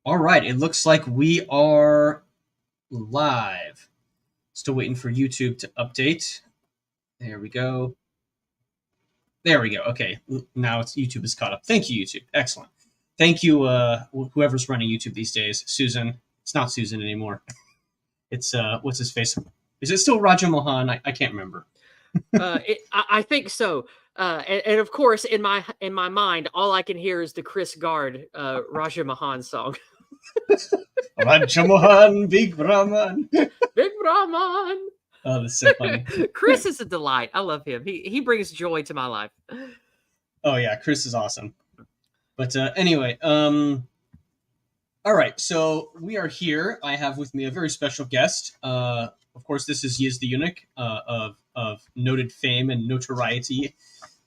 All right, it looks like we are live. Still waiting for YouTube to update. There we go. There we go. Okay, now YouTube is caught up. Thank you, YouTube. Excellent. Thank you, whoever's running YouTube these days. Susan. It's not Susan anymore. It's what's his face? Is it still Raja Mohan? I can't remember. I think so. And of course, in my mind, all I can hear is the Chris Gard Raja Mahan song. Raja Mohan, Big Brahman. Big Brahman. Oh, that's so funny. Chris is a delight. I love him. He brings joy to my life. Oh yeah, Chris is awesome. But anyway, all right. So we are here. I have with me a very special guest. Of course, this is Yizz the Eunuch of noted fame and notoriety.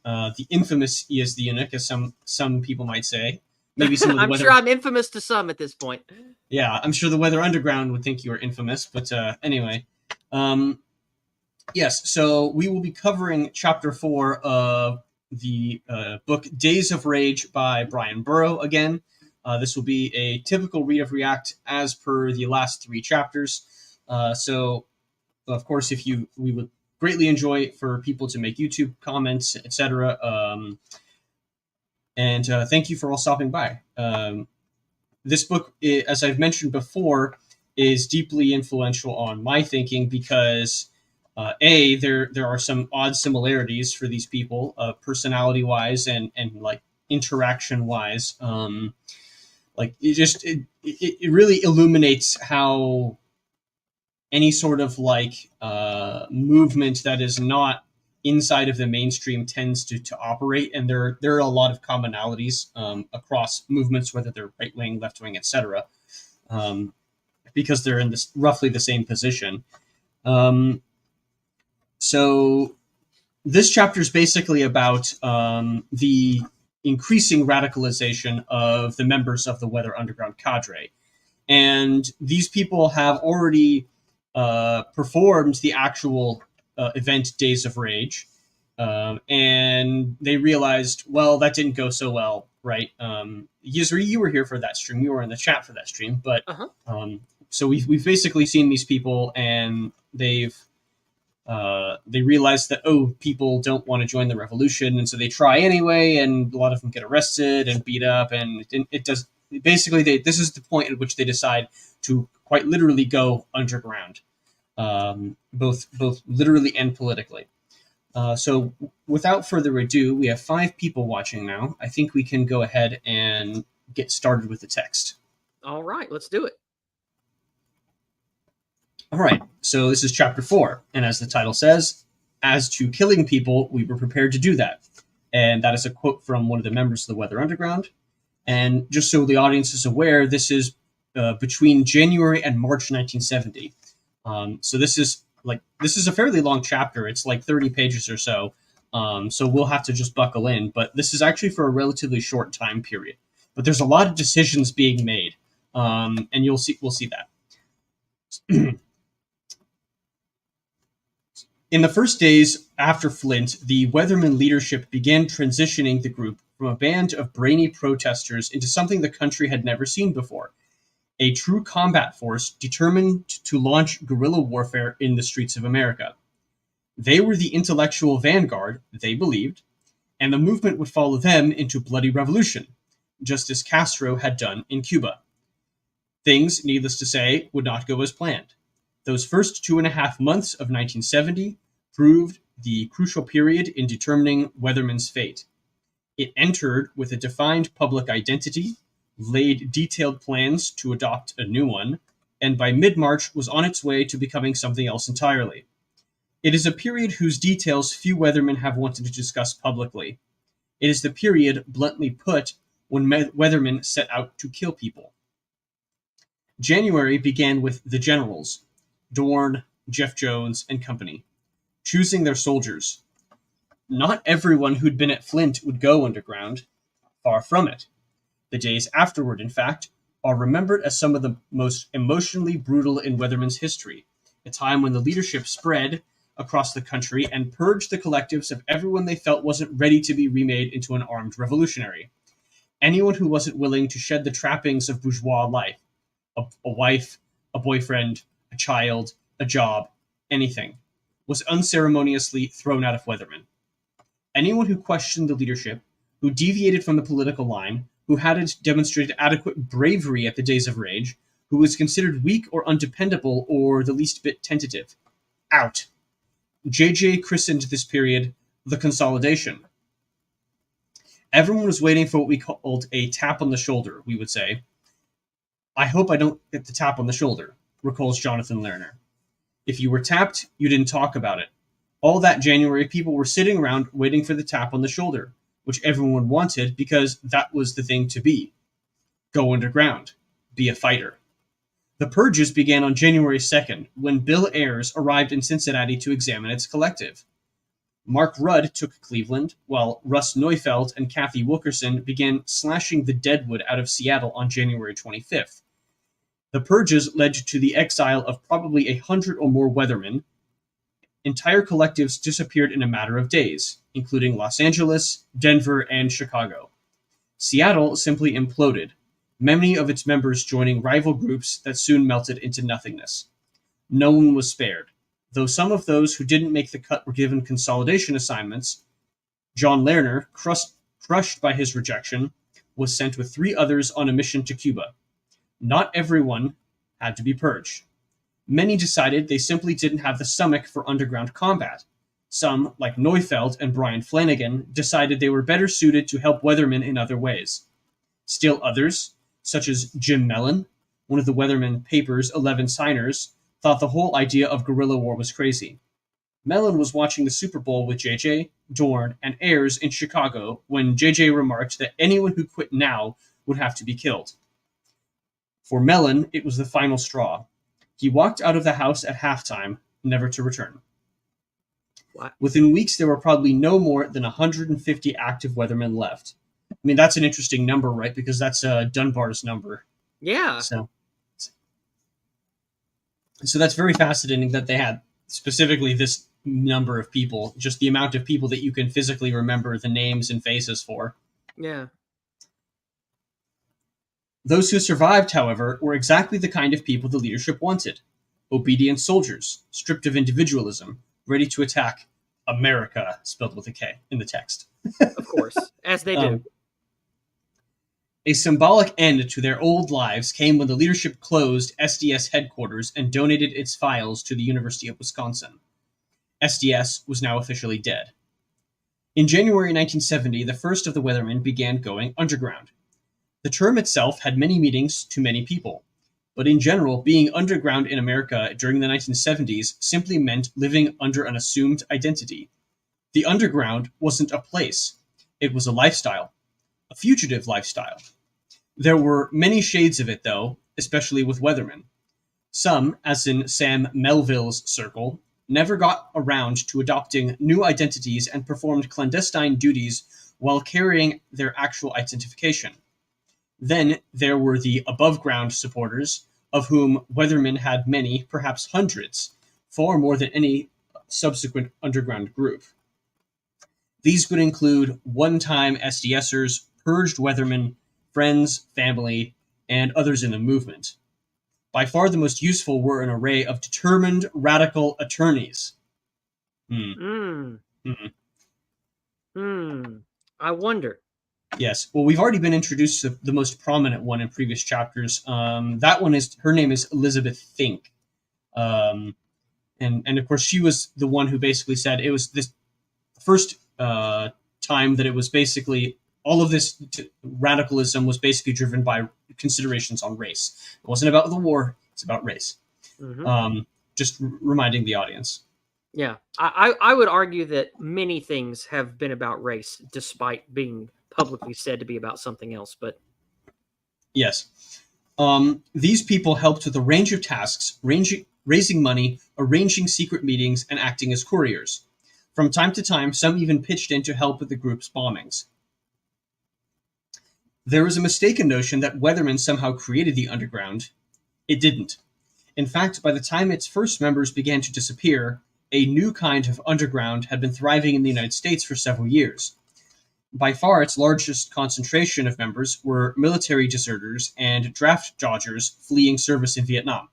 The infamous Yizz the Eunuch, as some people might say. Maybe some of the I'm sure I'm infamous to some at this point. Yeah, I'm sure the Weather Underground would think you are infamous. But anyway, yes. So we will be covering Chapter 4 of the book Days of Rage by Bryan Burrough again. This will be a typical read of react as per the last 3 chapters. So, of course, we would greatly enjoy for people to make YouTube comments, etc. And thank you for all stopping by. This book, as I've mentioned before, is deeply influential on my thinking because there are some odd similarities for these people, personality-wise and like interaction-wise. Like it really illuminates how any sort of like movement that is not inside of the mainstream tends to operate, and there are a lot of commonalities across movements, whether they're right wing, left wing, etc. Because they're in this roughly the same position. So this chapter is basically about the increasing radicalization of the members of the Weather Underground cadre. And these people have already performed the actual event Days of Rage. And they realized, well, that didn't go so well, right? Yizz, you were here for that stream. You were in the chat for that stream. But so we've basically seen these people, and they realize that, people don't want to join the revolution, and so they try anyway, and a lot of them get arrested and beat up, and it does basically this is the point at which they decide to quite literally go underground, both literally and politically. So without further ado, we have 5 people watching now. I think we can go ahead and get started with the text. All right, let's do it. All right, so this is chapter 4, and as the title says, as to killing people, we were prepared to do that. And that is a quote from one of the members of the Weather Underground. And just so the audience is aware, this is between January and March 1970. So this is a fairly long chapter. It's like 30 pages or so. So we'll have to just buckle in. But this is actually for a relatively short time period. But there's a lot of decisions being made, and we'll see that. In the first days after Flint, the Weathermen leadership began transitioning the group from a band of brainy protesters into something the country had never seen before, a true combat force determined to launch guerrilla warfare in the streets of America. They were the intellectual vanguard, they believed, and the movement would follow them into bloody revolution, just as Castro had done in Cuba. Things, needless to say, would not go as planned. Those first 2.5 months of 1970 proved the crucial period in determining Weathermen's fate. It entered with a defined public identity, laid detailed plans to adopt a new one, and by mid-March was on its way to becoming something else entirely. It is a period whose details few Weathermen have wanted to discuss publicly. It is the period, bluntly put, when Weathermen set out to kill people. January began with the generals, Dorn, Jeff Jones, and company, choosing their soldiers. Not everyone who'd been at Flint would go underground. Far from it. The days afterward, in fact, are remembered as some of the most emotionally brutal in Weathermen's history, a time when the leadership spread across the country and purged the collectives of everyone they felt wasn't ready to be remade into an armed revolutionary. Anyone who wasn't willing to shed the trappings of bourgeois life, a wife, a boyfriend, a child, a job, anything, was unceremoniously thrown out of Weathermen. Anyone who questioned the leadership, who deviated from the political line, who hadn't demonstrated adequate bravery at the Days of Rage, who was considered weak or undependable or the least bit tentative, out. JJ christened this period the Consolidation. Everyone was waiting for what we called a tap on the shoulder, we would say. I hope I don't get the tap on the shoulder, recalls Jonathan Lerner. If you were tapped, you didn't talk about it. All that January, people were sitting around waiting for the tap on the shoulder, which everyone wanted because that was the thing to be. Go underground. Be a fighter. The purges began on January 2nd, when Bill Ayers arrived in Cincinnati to examine its collective. Mark Rudd took Cleveland, while Russ Neufeld and Kathy Wilkerson began slashing the deadwood out of Seattle on January 25th. The purges led to the exile of probably 100 or more Weathermen. Entire collectives disappeared in a matter of days, including Los Angeles, Denver, and Chicago. Seattle simply imploded, many of its members joining rival groups that soon melted into nothingness. No one was spared, though some of those who didn't make the cut were given consolidation assignments. John Lerner, crushed by his rejection, was sent with 3 others on a mission to Cuba. Not everyone had to be purged. Many decided they simply didn't have the stomach for underground combat. Some, like Neufeld and Bryan Flanagan, decided they were better suited to help Weathermen in other ways. Still others, such as Jim Mellon, one of the Weathermen paper's 11 signers, thought the whole idea of guerrilla war was crazy. Mellon was watching the Super Bowl with JJ, Dorn, and Ayers in Chicago when JJ remarked that anyone who quit now would have to be killed. For Mellon, it was the final straw. He walked out of the house at halftime, never to return. What? Within weeks, there were probably no more than 150 active Weathermen left. I mean, that's an interesting number, right? Because that's Dunbar's number. Yeah. So that's very fascinating that they had specifically this number of people, just the amount of people that you can physically remember the names and faces for. Yeah. Those who survived, however, were exactly the kind of people the leadership wanted. Obedient soldiers, stripped of individualism, ready to attack America, spelled with a K in the text. Of course, as they do. A symbolic end to their old lives came when the leadership closed SDS headquarters and donated its files to the University of Wisconsin. SDS was now officially dead. In January 1970, the first of the Weathermen began going underground. The term itself had many meanings to many people, but in general, being underground in America during the 1970s simply meant living under an assumed identity. The underground wasn't a place, it was a lifestyle, a fugitive lifestyle. There were many shades of it, though, especially with Weathermen. Some, as in Sam Melville's circle, never got around to adopting new identities and performed clandestine duties while carrying their actual identification. Then there were the above-ground supporters, of whom Weathermen had many, perhaps hundreds, far more than any subsequent underground group. These would include one-time SDSers, purged Weathermen, friends, family, and others in the movement. By far the most useful were an array of determined radical attorneys. I wonder. Yes. Well, we've already been introduced to the most prominent one in previous chapters. Her name is Elizabeth Fink. And of course, she was the one who basically said it was this first time that it was basically all of this radicalism was basically driven by considerations on race. It wasn't about the war. It's about race. Mm-hmm. Just reminding the audience. Yeah. I would argue that many things have been about race, despite being publicly said to be about something else. But yes. These people helped with a range of tasks, raising money, arranging secret meetings, and acting as couriers. From time to time, some even pitched in to help with the group's bombings. There was a mistaken notion that Weathermen somehow created the underground. It didn't. In fact, by the time its first members began to disappear, a new kind of underground had been thriving in the United States for several years. By far, its largest concentration of members were military deserters and draft dodgers fleeing service in Vietnam.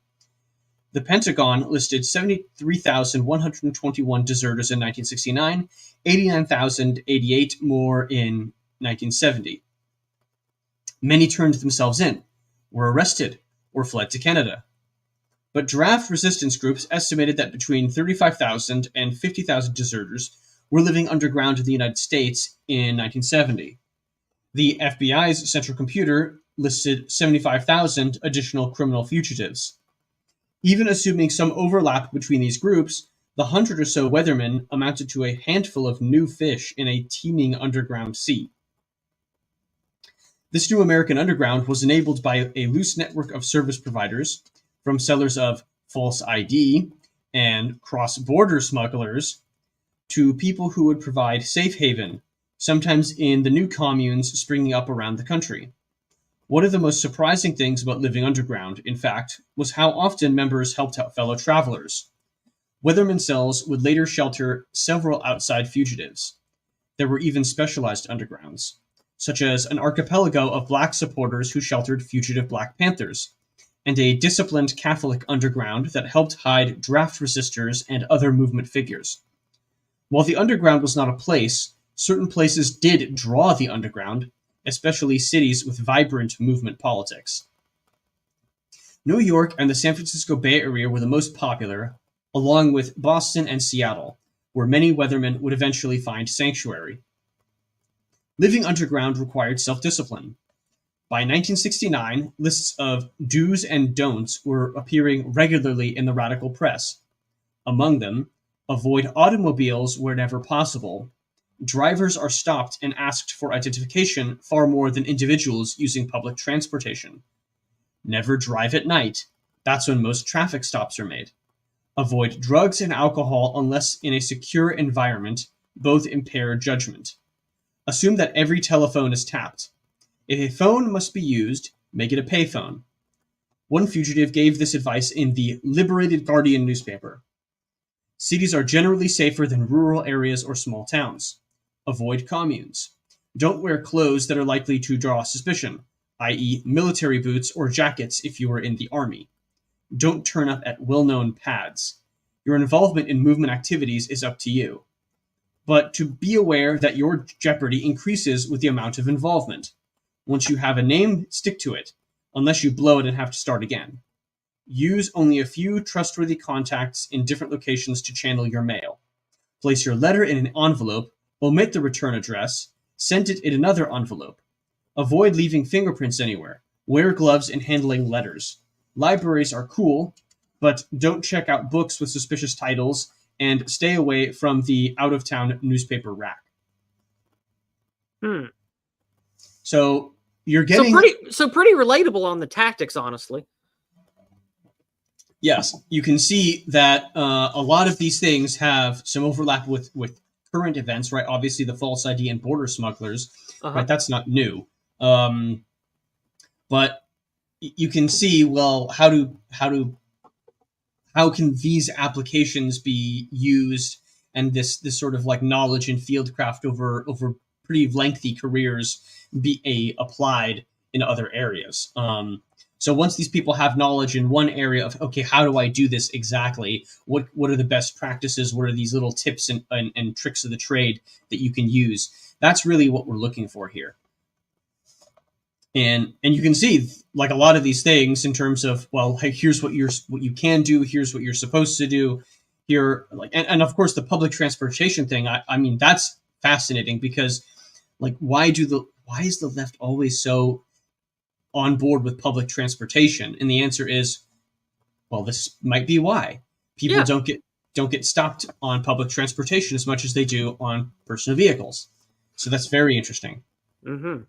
The Pentagon listed 73,121 deserters in 1969, 89,088 more in 1970. Many turned themselves in, were arrested, or fled to Canada. But draft resistance groups estimated that between 35,000 and 50,000 deserters were living underground in the United States in 1970. The FBI's central computer listed 75,000 additional criminal fugitives. Even assuming some overlap between these groups, the 100 or so Weathermen amounted to a handful of new fish in a teeming underground sea. This new American underground was enabled by a loose network of service providers, from sellers of false ID and cross-border smugglers to people who would provide safe haven, sometimes in the new communes springing up around the country. One of the most surprising things about living underground, in fact, was how often members helped out fellow travelers. Weathermen cells would later shelter several outside fugitives. There were even specialized undergrounds, such as an archipelago of black supporters who sheltered fugitive Black Panthers, and a disciplined Catholic underground that helped hide draft resistors and other movement figures. While the underground was not a place, certain places did draw the underground, especially cities with vibrant movement politics. New York and the San Francisco Bay Area were the most popular, along with Boston and Seattle, where many Weathermen would eventually find sanctuary. Living underground required self-discipline. By 1969, lists of do's and don'ts were appearing regularly in the radical press. Among them, avoid automobiles wherever possible. Drivers are stopped and asked for identification far more than individuals using public transportation. Never drive at night. That's when most traffic stops are made. Avoid drugs and alcohol unless in a secure environment. Both impair judgment. Assume that every telephone is tapped. If a phone must be used, make it a payphone. One fugitive gave this advice in the Liberated Guardian newspaper. Cities are generally safer than rural areas or small towns. Avoid communes. Don't wear clothes that are likely to draw suspicion, i.e. military boots or jackets if you are in the army. Don't turn up at well-known pads. Your involvement in movement activities is up to you. But to be aware that your jeopardy increases with the amount of involvement. Once you have a name, stick to it, unless you blow it and have to start again. Use only a few trustworthy contacts in different locations to channel your mail. Place your letter in an envelope, omit the return address, send it in another envelope. Avoid leaving fingerprints anywhere. Wear gloves in handling letters. Libraries are cool, but don't check out books with suspicious titles, and stay away from the out-of-town newspaper rack. So you're getting... So pretty relatable on the tactics, honestly. Yes, you can see that a lot of these things have some overlap with current events, right? Obviously, the false ID and border smugglers, right? That's not new. But you can see, well, how can these applications be used, and this sort of like knowledge and fieldcraft over pretty lengthy careers be applied in other areas. So once these people have knowledge in one area of, okay, how do I do this exactly? What are the best practices? What are these little tips and tricks of the trade that you can use? That's really what we're looking for here. And you can see like a lot of these things in terms of, well, hey, here's what you can do, here's what you're supposed to do. Here, like, and of course the public transportation thing, I mean, that's fascinating because like why is the left always so on board with public transportation? And the answer is, well, this might be why. People don't get stopped on public transportation as much as they do on personal vehicles. So that's very interesting. Mm-hmm.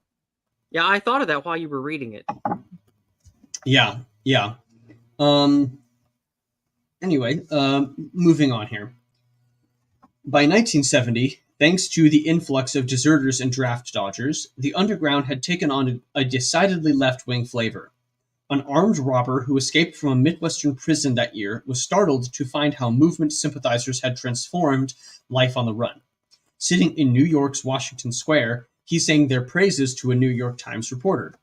Yeah, I thought of that while you were reading it. Yeah. Anyway, moving on here. By 1970, thanks to the influx of deserters and draft dodgers, the underground had taken on a decidedly left-wing flavor. An armed robber who escaped from a Midwestern prison that year was startled to find how movement sympathizers had transformed life on the run. Sitting in New York's Washington Square, He sang their praises to a New York Times reporter.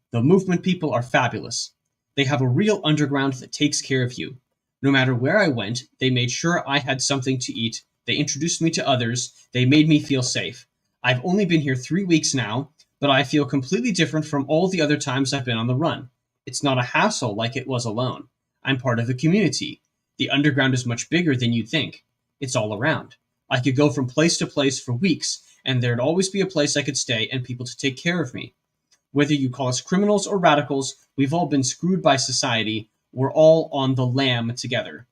The movement people are fabulous. They have a real underground that takes care of you. No matter where I went, they made sure I had something to eat. They introduced me to others. They made me feel safe. I've only been here 3 weeks now, but I feel completely different from all the other times I've been on the run. It's not a hassle like it was alone. I'm part of a community. The underground is much bigger than you'd think. It's all around. I could go from place to place for weeks, and there'd always be a place I could stay and people to take care of me. Whether you call us criminals or radicals, we've all been screwed by society. We're all on the lam together.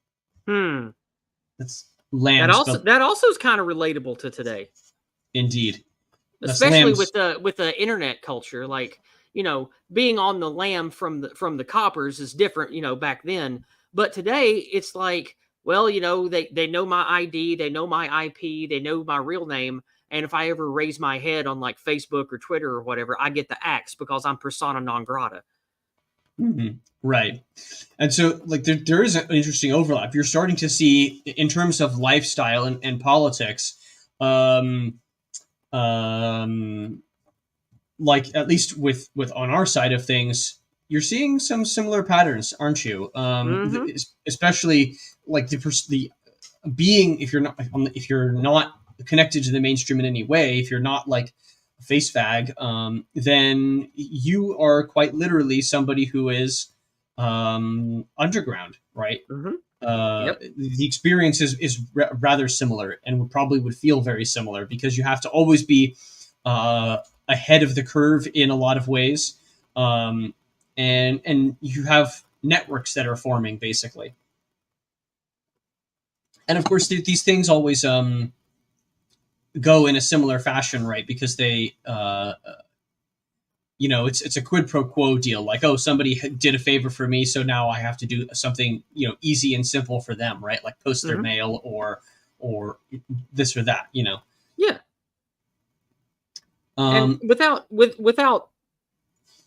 That's lamb. That also is kind of relatable to today. Indeed. Especially with the internet culture, like, being on the lam from the coppers is different, back then. But today it's like, well, they know my ID, they know my IP, they know my real name. And if I ever raise my head on like Facebook or Twitter or whatever, I get the axe because I'm persona non grata. Mm-hmm. Right. And so like there is an interesting overlap. You're starting to see in terms of lifestyle and politics, like at least with on our side of things, you're seeing some similar patterns, aren't you? Especially like the being, if you're not connected to the mainstream in any way, if you're not like a face fag, then you are quite literally somebody who is underground, right? Yep. The experience is rather similar, and probably would feel very similar because you have to always be ahead of the curve in a lot of ways, and you have networks that are forming basically, and of course these things always go in a similar fashion, right? Because they it's a quid pro quo deal, like, oh, somebody did a favor for me, so now I have to do something easy and simple for them, right? Like post their mail or this or that, Yeah. And without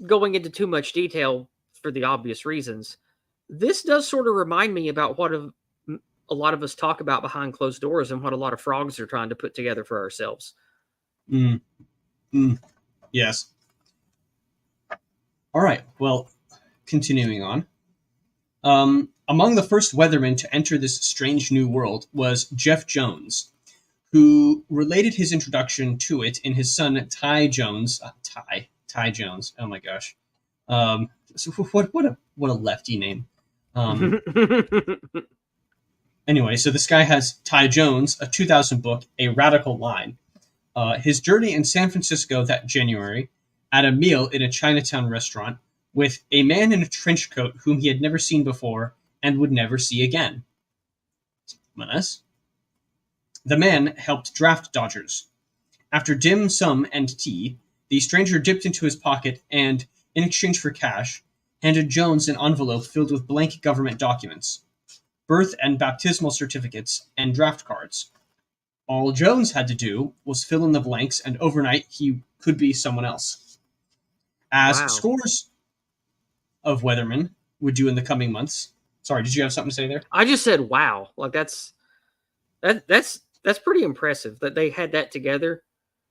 going into too much detail for the obvious reasons, this does sort of remind me about what a lot of us talk about behind closed doors and what a lot of frogs are trying to put together for ourselves. Yes. All right. Well, continuing on. Among the first Weathermen to enter this strange new world was Jeff Jones, who related his introduction to it in his son Ty Jones. Ty Jones. Oh my gosh. So what a lefty name. Anyway, so this guy has Ty Jones, a 2000 book, A Radical Line. His journey in San Francisco that January, at a meal in a Chinatown restaurant with a man in a trench coat whom he had never seen before and would never see again. Ominous. The man helped draft dodgers. After dim sum and tea, the stranger dipped into his pocket and, in exchange for cash, handed Jones an envelope filled with blank government documents, birth and baptismal certificates, and draft cards. All Jones had to do was fill in the blanks, and overnight he could be someone else. As scores of Weathermen would do in the coming months. Sorry, did you have something to say there? I just said, wow. Like that's pretty impressive that they had that together.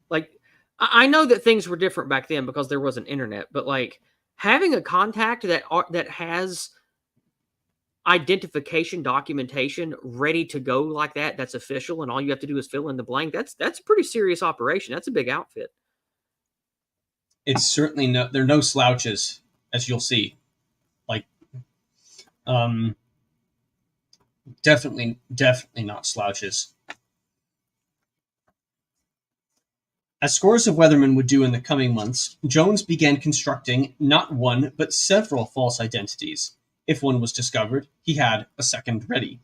Like, I know that things were different back then because there wasn't internet, but like having a contact that has identification documentation ready to go like that's official, and all you have to do is fill in the blank. That's a pretty serious operation. That's a big outfit. It's certainly they're no slouches, as you'll see. Like, definitely not slouches. As scores of Weathermen would do in the coming months, Jones began constructing not one, but several false identities. If one was discovered, he had a second ready.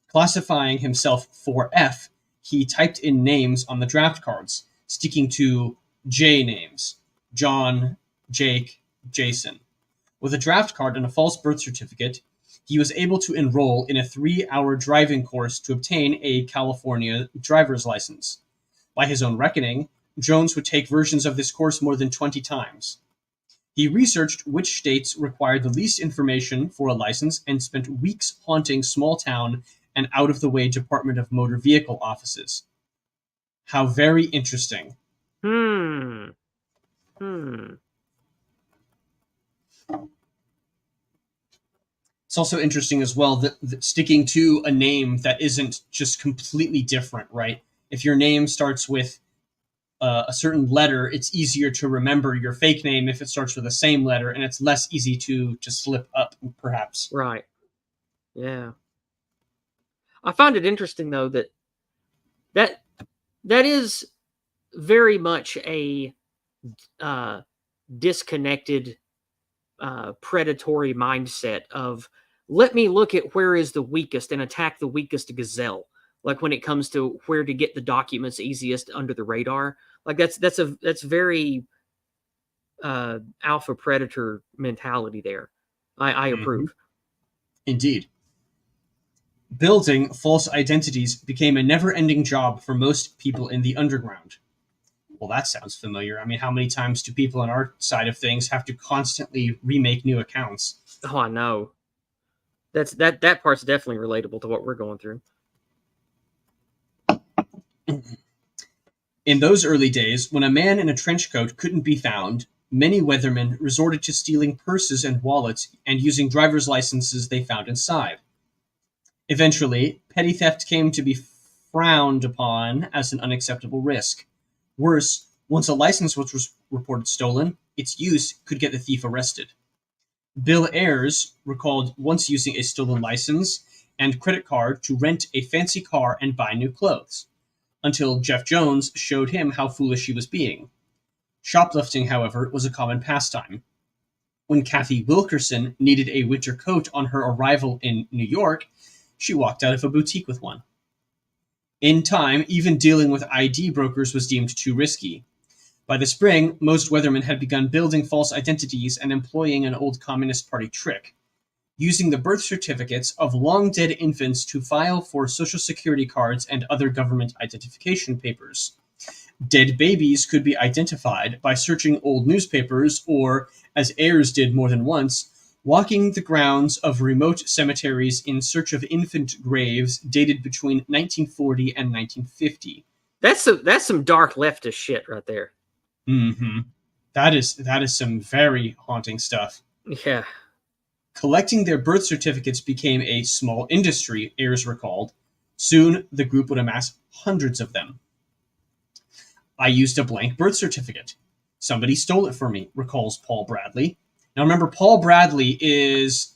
Classifying himself 4F, he typed in names on the draft cards, sticking to J names: John, Jake, Jason. With a draft card and a false birth certificate, he was able to enroll in a 3-hour driving course to obtain a California driver's license. By his own reckoning, Jones would take versions of this course more than 20 times. He researched which states required the least information for a license and spent weeks haunting small-town and out-of-the-way Department of Motor Vehicle offices. How very interesting. Hmm. Hmm. It's also interesting as well that sticking to a name that isn't just completely different, right? If your name starts with a certain letter, it's easier to remember your fake name if it starts with the same letter, and it's less easy to slip up, perhaps. Right. Yeah. I find it interesting though that that is very much a uh, disconnected, predatory mindset of let me look at where is the weakest and attack the weakest gazelle. Like when it comes to where to get the documents easiest under the radar, like that's very alpha predator mentality there. I Mm-hmm. approve. Indeed. Building false identities became a never ending job for most people in the underground. Well, that sounds familiar. I mean, how many times do people on our side of things have to constantly remake new accounts? Oh, I know. That part's definitely relatable to what we're going through. In those early days, when a man in a trench coat couldn't be found, many weathermen resorted to stealing purses and wallets and using driver's licenses they found inside. Eventually, petty theft came to be frowned upon as an unacceptable risk. Worse, once a license was reported stolen, its use could get the thief arrested. Bill Ayers recalled once using a stolen license and credit card to rent a fancy car and buy new clothes, until Jeff Jones showed him how foolish he was being. Shoplifting, however, was a common pastime. When Kathy Wilkerson needed a winter coat on her arrival in New York, she walked out of a boutique with one. In time, even dealing with ID brokers was deemed too risky. By the spring, most weathermen had begun building false identities and employing an old Communist Party trick, using the birth certificates of long-dead infants to file for Social Security cards and other government identification papers. Dead babies could be identified by searching old newspapers or, as Ayers did more than once, walking the grounds of remote cemeteries in search of infant graves dated between 1940 and 1950. That's some dark leftist shit right there. Mm-hmm. That is some very haunting stuff. Yeah. Collecting their birth certificates became a small industry, Ayers recalled. Soon, the group would amass hundreds of them. I used a blank birth certificate. Somebody stole it from me, recalls Paul Bradley. Now remember, Paul Bradley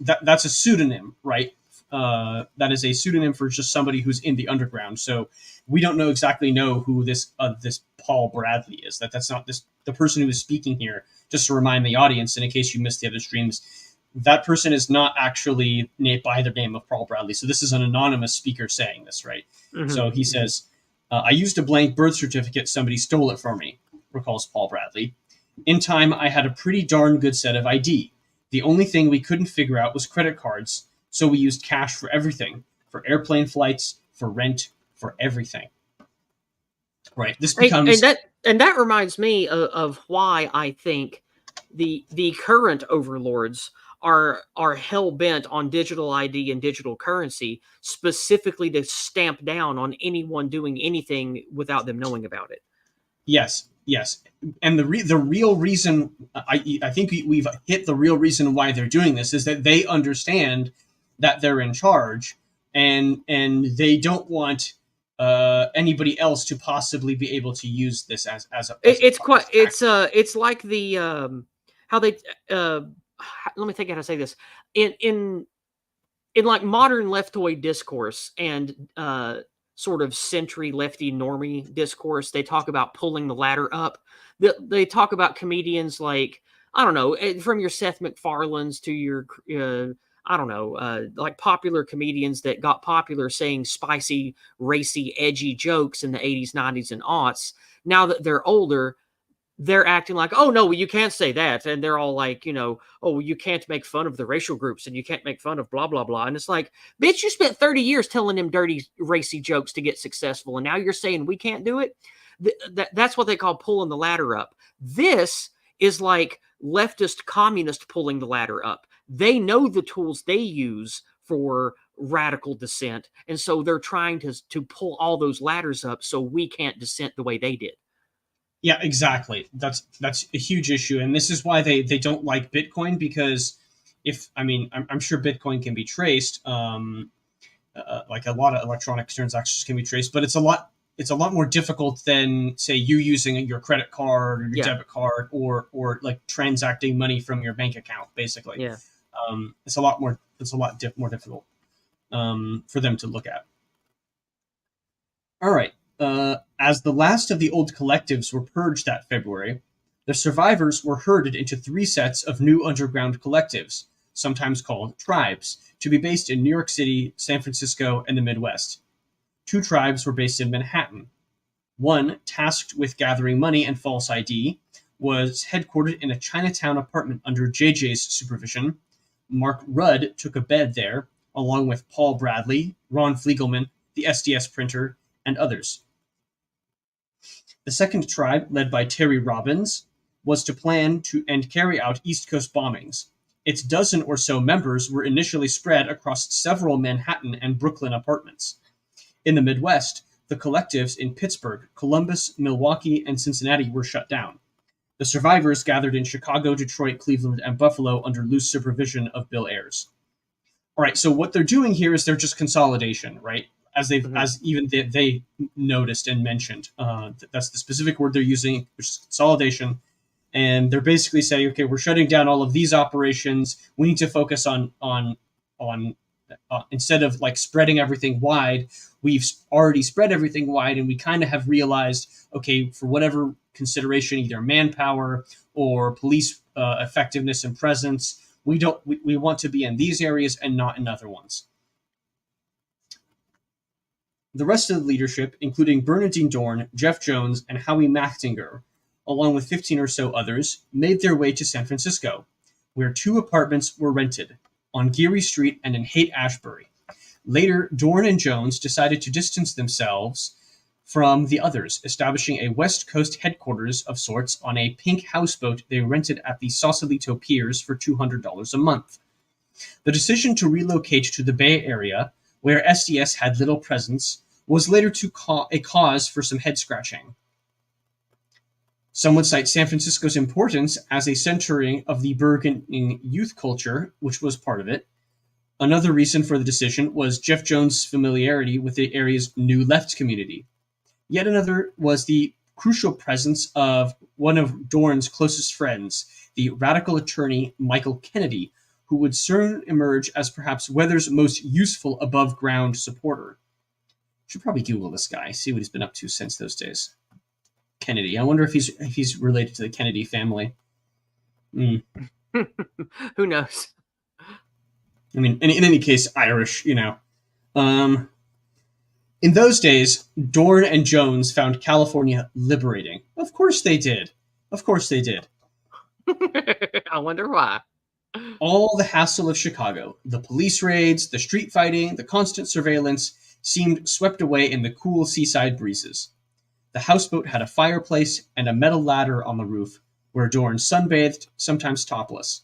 that's a pseudonym, right? That is a pseudonym for just somebody who's in the underground. So we don't exactly know who this Paul Bradley is. That's not the person who is speaking here. Just to remind the audience, and in case you missed the other streams, that person is not actually by the name of Paul Bradley. So this is an anonymous speaker saying this, right? Mm-hmm. So he says, I used a blank birth certificate. Somebody stole it from me, recalls Paul Bradley. In time, I had a pretty darn good set of ID. The only thing we couldn't figure out was credit cards, so we used cash for everything, for airplane flights, for rent, for everything. Right. This becomes and that reminds me of why I think the current overlords are hell bent on digital ID and digital currency, specifically to stamp down on anyone doing anything without them knowing about it. Yes, and the real reason I think we've hit the real reason why they're doing this is that they understand that they're in charge, and they don't want anybody else to possibly be able to use this as it's like the how they let me think how to say this in like modern leftoid discourse and sort of century lefty normie discourse. They talk about pulling the ladder up. They talk about comedians like, I don't know, from your Seth MacFarlane's to your I don't know, like popular comedians that got popular saying spicy, racy, edgy jokes in the 80s, 90s, and aughts. Now that they're older, they're acting like, oh, no, you can't say that. And they're all like, oh, you can't make fun of the racial groups and you can't make fun of blah, blah, blah. And it's like, bitch, you spent 30 years telling them dirty, racy jokes to get successful. And now you're saying we can't do it. That's what they call pulling the ladder up. This is like leftist communist pulling the ladder up. They know the tools they use for radical dissent. And so they're trying to pull all those ladders up so we can't dissent the way they did. Yeah, exactly. That's a huge issue, and this is why they don't like Bitcoin, because if I mean I'm sure Bitcoin can be traced, like a lot of electronic transactions can be traced, but it's a lot more difficult than say you using your credit card or your Yeah, debit card or like transacting money from your bank account. Basically, yeah. it's a lot more difficult for them to look at. All right. As the last of the old collectives were purged that February, the survivors were herded into three sets of new underground collectives, sometimes called tribes, to be based in New York City, San Francisco, and the Midwest. Two tribes were based in Manhattan. One, tasked with gathering money and false ID, was headquartered in a Chinatown apartment under JJ's supervision. Mark Rudd took a bed there, along with Paul Bradley, Ron Fliegelman, the SDS printer, and others. The second tribe, led by Terry Robbins, was to plan to and carry out East Coast bombings. Its dozen or so members were initially spread across several Manhattan and Brooklyn apartments. In the Midwest, the collectives in Pittsburgh, Columbus, Milwaukee, and Cincinnati were shut down. The survivors gathered in Chicago, Detroit, Cleveland, and Buffalo under loose supervision of Bill Ayers. All right, so what they're doing here is they're just consolidation, right? Hmm. As even they noticed and mentioned. That's the specific word they're using, which is consolidation. And they're basically saying, okay, we're shutting down all of these operations. We need to focus on instead of like spreading everything wide. We've already spread everything wide, and we kind of have realized, okay, for whatever consideration, either manpower or police effectiveness and presence, we want to be in these areas and not in other ones. The rest of the leadership, including Bernardine Dorn, Jeff Jones, and Howie Machtinger, along with 15 or so others, made their way to San Francisco, where two apartments were rented, on Geary Street and in Haight-Ashbury. Later, Dorn and Jones decided to distance themselves from the others, establishing a West Coast headquarters of sorts on a pink houseboat they rented at the Sausalito Piers for $200 a month. The decision to relocate to the Bay Area, where SDS had little presence, was later a cause for some head scratching. Some would cite San Francisco's importance as a centering of the burgeoning youth culture, which was part of it. Another reason for the decision was Jeff Jones' familiarity with the area's New Left community. Yet another was the crucial presence of one of Dorn's closest friends, the radical attorney Michael Kennedy, who would soon emerge as perhaps Weather's most useful above-ground supporter. Should probably Google this guy, see what he's been up to since those days. Kennedy. I wonder if he's related to the Kennedy family. Who knows? I mean, in any case, Irish, you know. Um, in those days, Dorn and Jones found California liberating. Of course they did. Of course they did. I wonder why. All the hassle of Chicago, the police raids, the street fighting, the constant surveillance, seemed swept away in the cool seaside breezes. The houseboat had a fireplace and a metal ladder on the roof, where Dorn sunbathed, sometimes topless.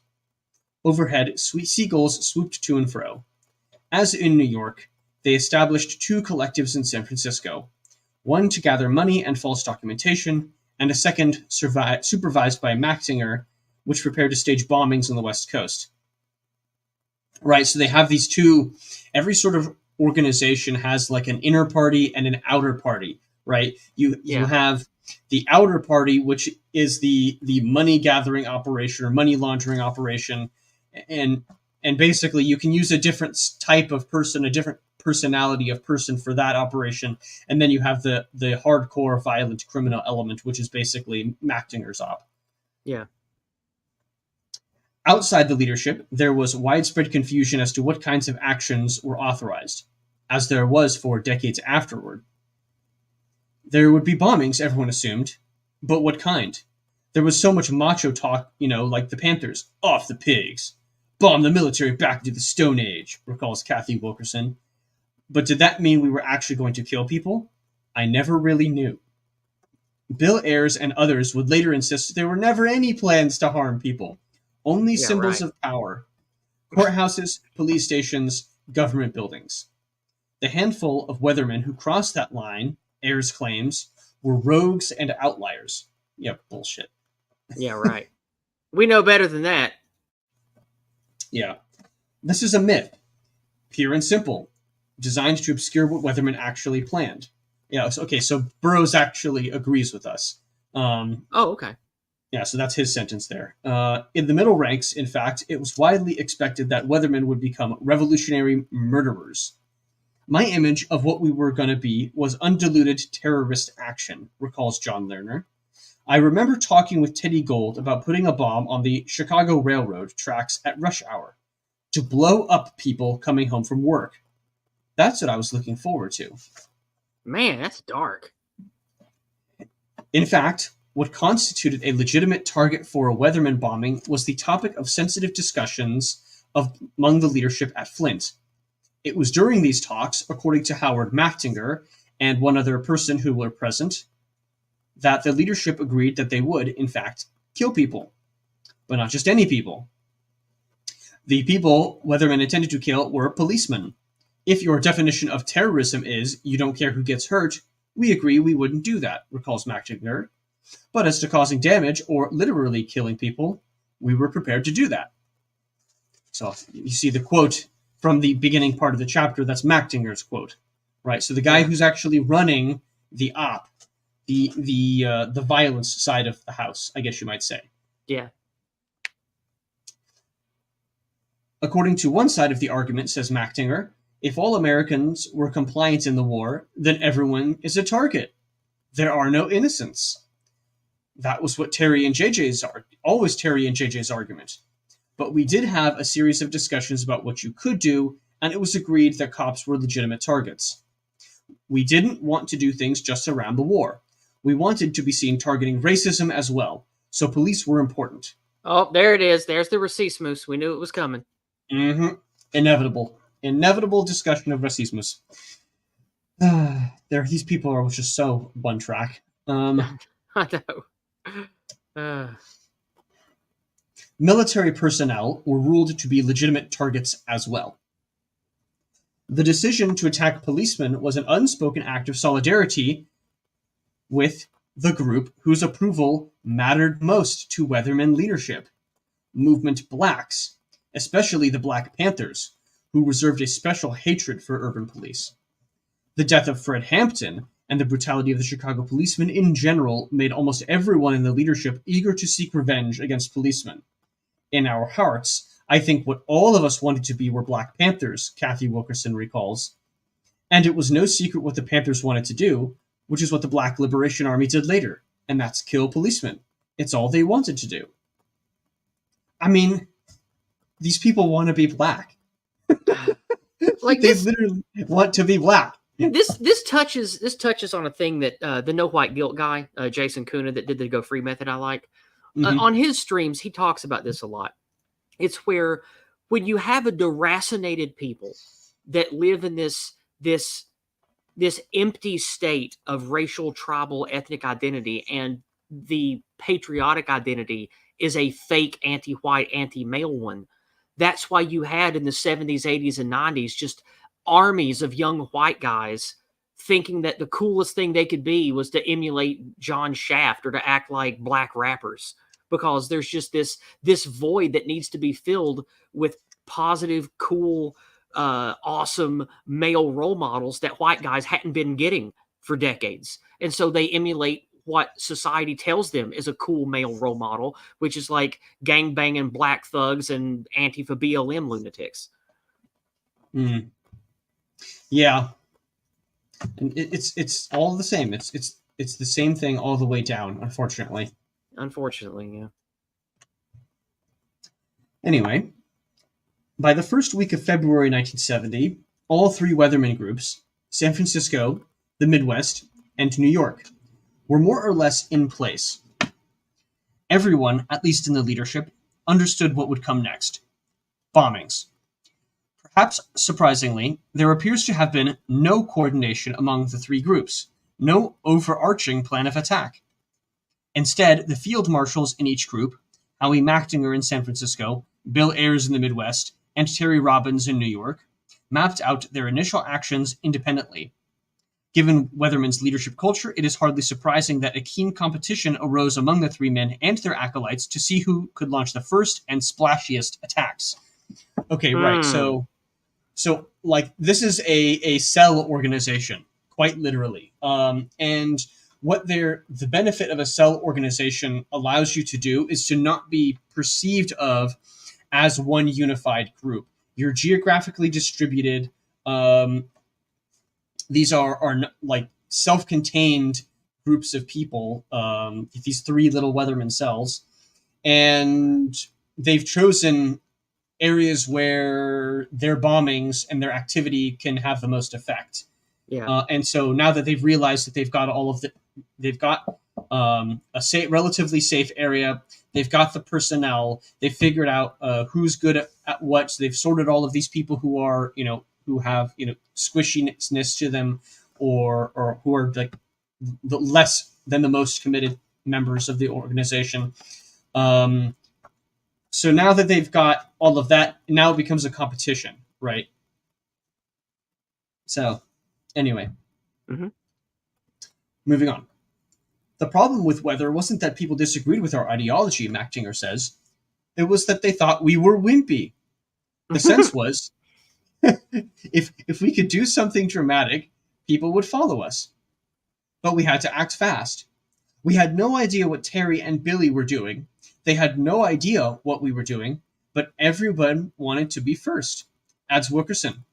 Overhead, sweet seagulls swooped to and fro. As in New York, they established two collectives in San Francisco, one to gather money and false documentation, and a second supervised by Maxinger, which prepared to stage bombings on the West Coast. Right, so they have these two, every sort of organization has like an inner party and an outer party, right? You have the outer party, which is the money gathering operation or money laundering operation, and basically you can use a different type of person, a different personality of person for that operation, and then you have the hardcore violent criminal element, which is basically Machtinger's op. Yeah. Outside the leadership, there was widespread confusion as to what kinds of actions were authorized, as there was for decades afterward. There would be bombings, everyone assumed, but what kind? There was so much macho talk, like the Panthers, off the pigs, bomb the military back into the Stone Age, recalls Kathy Wilkerson. But did that mean we were actually going to kill people? I never really knew. Bill Ayers and others would later insist there were never any plans to harm people, only symbols of power. Courthouses, police stations, government buildings. The handful of weathermen who crossed that line, Ayers claims, were rogues and outliers. Yeah, bullshit. Yeah, right. We know better than that. Yeah. This is a myth. Pure and simple. Designed to obscure what Weathermen actually planned. Yeah, okay, so Burrough actually agrees with us. Oh, okay. Yeah, so that's his sentence there. In the middle ranks, in fact, it was widely expected that Weathermen would become revolutionary murderers. My image of what we were going to be was undiluted terrorist action, recalls John Lerner. I remember talking with Teddy Gold about putting a bomb on the Chicago Railroad tracks at rush hour to blow up people coming home from work. That's what I was looking forward to. Man, that's dark. In fact, what constituted a legitimate target for a Weatherman bombing was the topic of sensitive discussions among the leadership at Flint. It was during these talks, according to Howard Machtinger and one other person who were present, that the leadership agreed that they would, in fact, kill people. But not just any people. The people Weathermen intended to kill were policemen. If your definition of terrorism is you don't care who gets hurt, we agree we wouldn't do that, recalls Machtinger. But as to causing damage or literally killing people, we were prepared to do that. So you see the quote from the beginning part of the chapter, that's Machtinger's quote, right? So the guy who's actually running the op, the violence side of the house, I guess you might say. Yeah. According to one side of the argument, says Machtinger, if all Americans were compliant in the war, then everyone is a target. There are no innocents. That was what Terry and JJ's argument. But we did have a series of discussions about what you could do, and it was agreed that cops were legitimate targets. We didn't want to do things just around the war. We wanted to be seen targeting racism as well, so police were important. Oh, there it is. There's the racismus. We knew it was coming. Mm-hmm. Inevitable discussion of racismus. These people are just so one track. I know. Military personnel were ruled to be legitimate targets as well. The decision to attack policemen was an unspoken act of solidarity with the group whose approval mattered most to Weathermen leadership, Movement Blacks, especially the Black Panthers, who reserved a special hatred for urban police. The death of Fred Hampton and the brutality of the Chicago policemen in general made almost everyone in the leadership eager to seek revenge against policemen. In our hearts, I think what all of us wanted to be were Black Panthers, Kathy Wilkerson recalls. And it was no secret what the Panthers wanted to do, which is what the Black Liberation Army did later, and that's kill policemen. It's all they wanted to do. I mean, these people want to be black. Like they literally want to be black. This touches on a thing that the No White Guilt guy, Jason Kuna, that did the Go Free method, I like. On his streams, he talks about this a lot. It's where when you have a deracinated people that live in this empty state of racial, tribal, ethnic identity, and the patriotic identity is a fake anti-white, anti-male one. That's why you had in the 70s, 80s, and 90s just armies of young white guys thinking that the coolest thing they could be was to emulate John Shaft or to act like black rappers, because there's just this void that needs to be filled with positive, cool, awesome male role models that white guys hadn't been getting for decades. And so they emulate what society tells them is a cool male role model, which is like gang-banging black thugs and Antifa BLM lunatics. Yeah. And it's all the same. It's the same thing all the way down, unfortunately. Yeah. Anyway, by the first week of February 1970, all three Weathermen groups, San Francisco, the Midwest, and New York, were more or less in place. Everyone, at least in the leadership, understood what would come next. Bombings. Perhaps surprisingly, there appears to have been no coordination among the three groups, no overarching plan of attack. Instead, the field marshals in each group, Howie Machtinger in San Francisco, Bill Ayers in the Midwest, and Terry Robbins in New York, mapped out their initial actions independently. Given Weathermen's leadership culture, it is hardly surprising that a keen competition arose among the three men and their acolytes to see who could launch the first and splashiest attacks. Okay, right. So like this is a cell organization, quite literally. And what the benefit of a cell organization allows you to do is to not be perceived of as one unified group. You're geographically distributed. These are like self-contained groups of people, these three little Weathermen cells, and they've chosen areas where their bombings and their activity can have the most effect. Yeah. And so now that they've realized that they've got a relatively safe area, they've got the personnel, they've figured out who's good at what. So they've sorted all of these people who are, who have, squishiness to them, or who are like the less than the most committed members of the organization. So now that they've got all of that, now it becomes a competition, right? So, anyway. Moving on. The problem with Weather wasn't that people disagreed with our ideology, Mactinger says. It was that they thought we were wimpy. The sense was, if we could do something dramatic, people would follow us. But we had to act fast. We had no idea what Terry and Billy were doing. They had no idea what we were doing, but everyone wanted to be first, adds Wilkerson.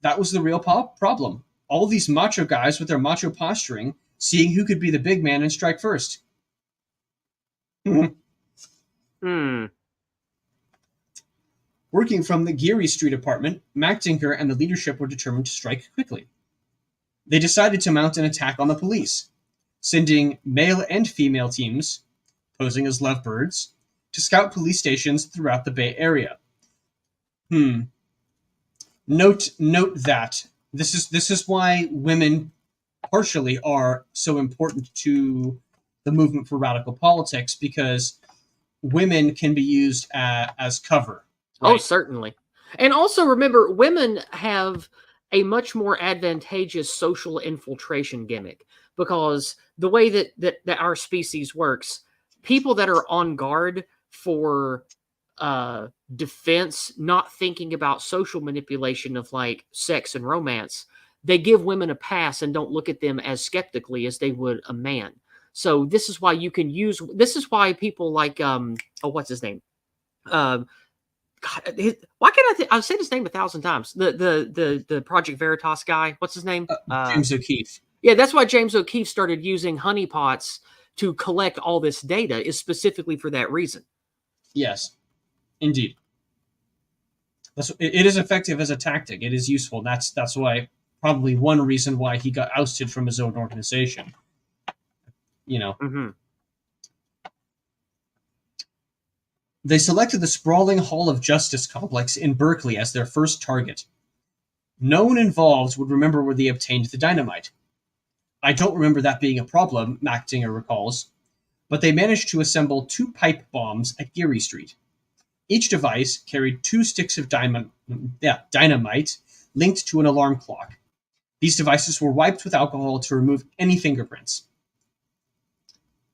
That was the real problem. All these macho guys with their macho posturing, seeing who could be the big man and strike first. Working from the Geary Street apartment, Mactinger and the leadership were determined to strike quickly. They decided to mount an attack on the police, sending male and female teams, posing as lovebirds, to scout police stations throughout the Bay Area. Note that this is why women partially are so important to the movement for radical politics, because women can be used as cover. Right? Oh, certainly. And also remember, women have a much more advantageous social infiltration gimmick, because the way that our species works, people that are on guard for defense, not thinking about social manipulation of like sex and romance, they give women a pass and don't look at them as skeptically as they would a man. So this is why you can use. This is why people like what's his name? God, why can't I've said his name 1,000 times. The Project Veritas guy. What's his name? James O'Keefe. Yeah, that's why James O'Keefe started using honeypots to collect all this data, is specifically for that reason. Yes, indeed. It is effective as a tactic. It is useful. That's why, probably one reason why he got ousted from his own organization. They selected the sprawling Hall of Justice complex in Berkeley as their first target. No one involved would remember where they obtained the dynamite. I don't remember that being a problem, Mactinger recalls, but they managed to assemble 2 pipe bombs at Geary Street. Each device carried 2 sticks of dynamite linked to an alarm clock. These devices were wiped with alcohol to remove any fingerprints.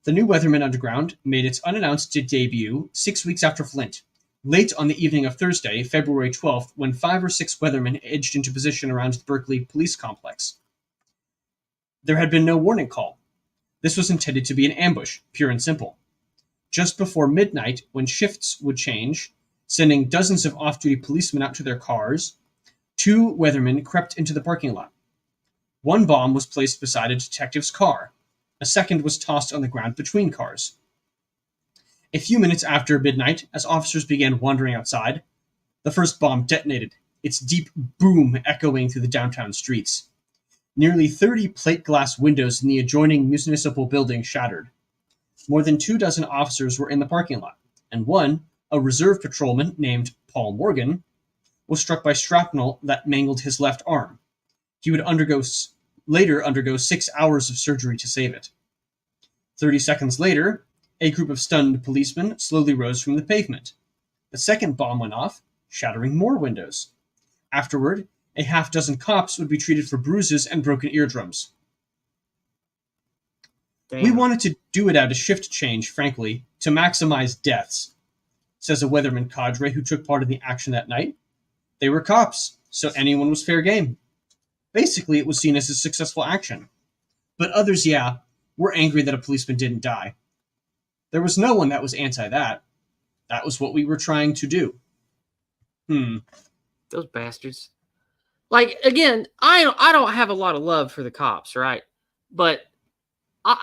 The new Weathermen Underground made its unannounced debut 6 weeks after Flint, late on the evening of Thursday, February 12th, when 5 or 6 Weathermen edged into position around the Berkeley police complex. There had been no warning call. This was intended to be an ambush, pure and simple. Just before midnight, when shifts would change, sending dozens of off-duty policemen out to their cars, 2 Weathermen crept into the parking lot. One bomb was placed beside a detective's car. A second was tossed on the ground between cars. A few minutes after midnight, as officers began wandering outside, the first bomb detonated, its deep boom echoing through the downtown streets. Nearly 30 plate glass windows in the adjoining municipal building shattered. More than 24 officers were in the parking lot, and one, a reserve patrolman named Paul Morgan, was struck by shrapnel that mangled his left arm. He would later undergo 6 hours of surgery to save it. 30 seconds later, a group of stunned policemen slowly rose from the pavement. The second bomb went off, shattering more windows. Afterward, a half-dozen cops would be treated for bruises and broken eardrums. Damn. We wanted to do it at a shift change, frankly, to maximize deaths, says a Weatherman cadre who took part in the action that night. They were cops, so anyone was fair game. Basically, it was seen as a successful action. But others, were angry that a policeman didn't die. There was no one that was anti-that. That was what we were trying to do. Those bastards. Like, again, I don't have a lot of love for the cops, right? But I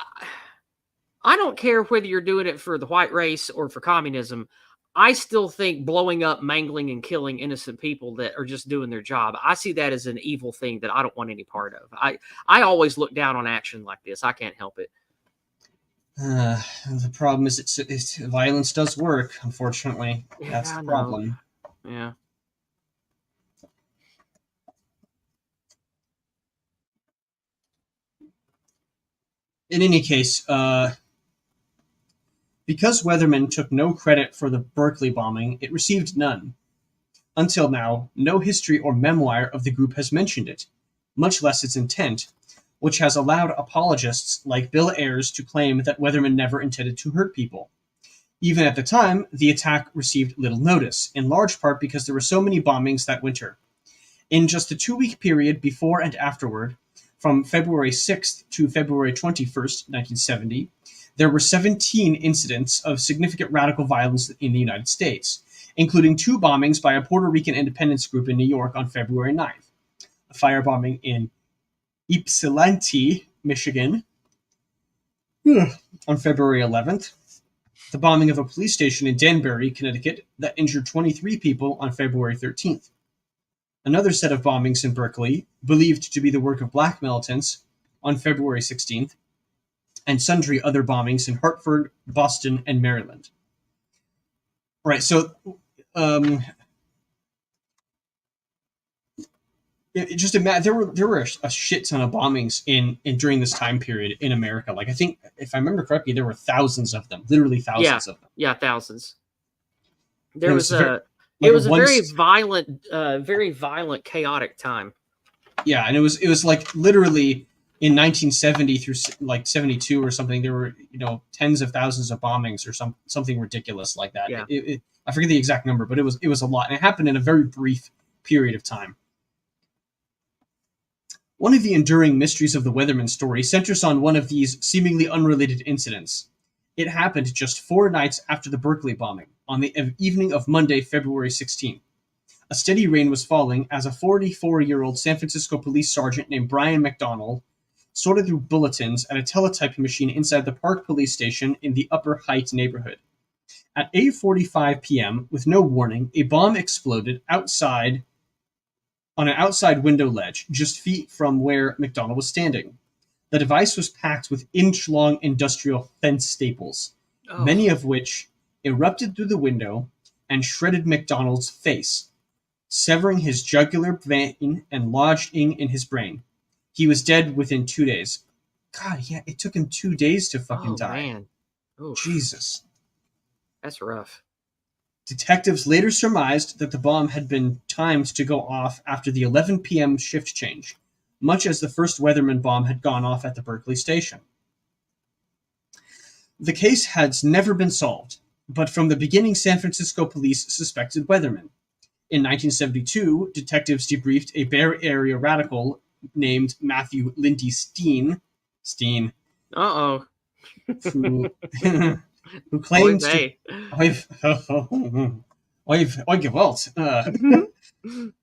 don't care whether you're doing it for the white race or for communism. I still think blowing up, mangling, and killing innocent people that are just doing their job, I see that as an evil thing that I don't want any part of. I always look down on action like this. I can't help it. The problem is it's violence does work, unfortunately. That's the problem. Yeah. In any case, because Weathermen took no credit for the Berkeley bombing, it received none. Until now, no history or memoir of the group has mentioned it, much less its intent, which has allowed apologists like Bill Ayers to claim that Weathermen never intended to hurt people. Even at the time, the attack received little notice, in large part because there were so many bombings that winter. In just the 2-week period before and afterward, from February 6th to February 21st, 1970, there were 17 incidents of significant radical violence in the United States, including 2 bombings by a Puerto Rican independence group in New York on February 9th, a firebombing in Ypsilanti, Michigan, on February 11th, the bombing of a police station in Danbury, Connecticut, that injured 23 people on February 13th. Another set of bombings in Berkeley, believed to be the work of black militants, on February 16th, and sundry other bombings in Hartford, Boston, and Maryland. Right, so there were a shit ton of bombings in during this time period in America. Like, I think, if I remember correctly, there were thousands of them, literally thousands of them. Yeah, thousands. There was it was a very violent, chaotic time. Yeah, and it was like literally in 1970 through like 72 or something. There were tens of thousands of bombings or something ridiculous like that. Yeah. I forget the exact number, but it was a lot, and it happened in a very brief period of time. One of the enduring mysteries of the Weathermen story centers on one of these seemingly unrelated incidents. It happened just 4 nights after the Berkeley bombing, on the evening of Monday, February 16th. A steady rain was falling as a 44-year-old San Francisco police sergeant named Bryan McDonald sorted through bulletins at a teletype machine inside the Park Police Station in the Upper Heights neighborhood. At 8:45 p.m., with no warning, a bomb exploded on an outside window ledge, just feet from where McDonald was standing. The device was packed with inch-long industrial fence staples, many of which erupted through the window and shredded McDonald's face, severing his jugular vein and lodging in his brain. He was dead within 2 days. God, yeah, it took him 2 days to fucking die. Man. Oof. Jesus. That's rough. Detectives later surmised that the bomb had been timed to go off after the 11 p.m. shift change, much as the first Weatherman bomb had gone off at the Berkeley station. The case has never been solved, but from the beginning San Francisco police suspected Weathermen. In 1972, detectives debriefed a Bay Area radical named Matthew Lindy Steen, Uh-oh. who claimed to...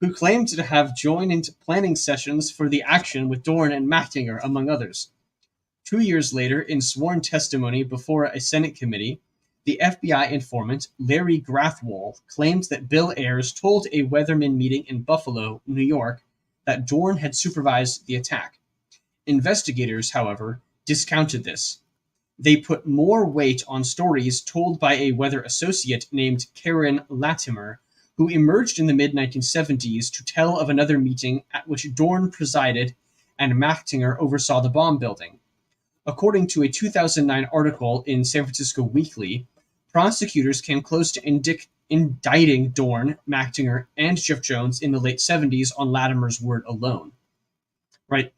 who claimed to have joined into planning sessions for the action with Dorn and Machtinger, among others. 2 years later, in sworn testimony before a Senate committee, the FBI informant Larry Grathwohl claimed that Bill Ayers told a Weatherman meeting in Buffalo, New York, that Dorn had supervised the attack. Investigators, however, discounted this. They put more weight on stories told by a weather associate named Karen Latimer, who emerged in the mid-1970s to tell of another meeting at which Dorn presided and Machtinger oversaw the bomb building. According to a 2009 article in San Francisco Weekly, prosecutors came close to indicting Dorn, Mactinger, and Jeff Jones in the late 70s on Latimer's word alone. Right?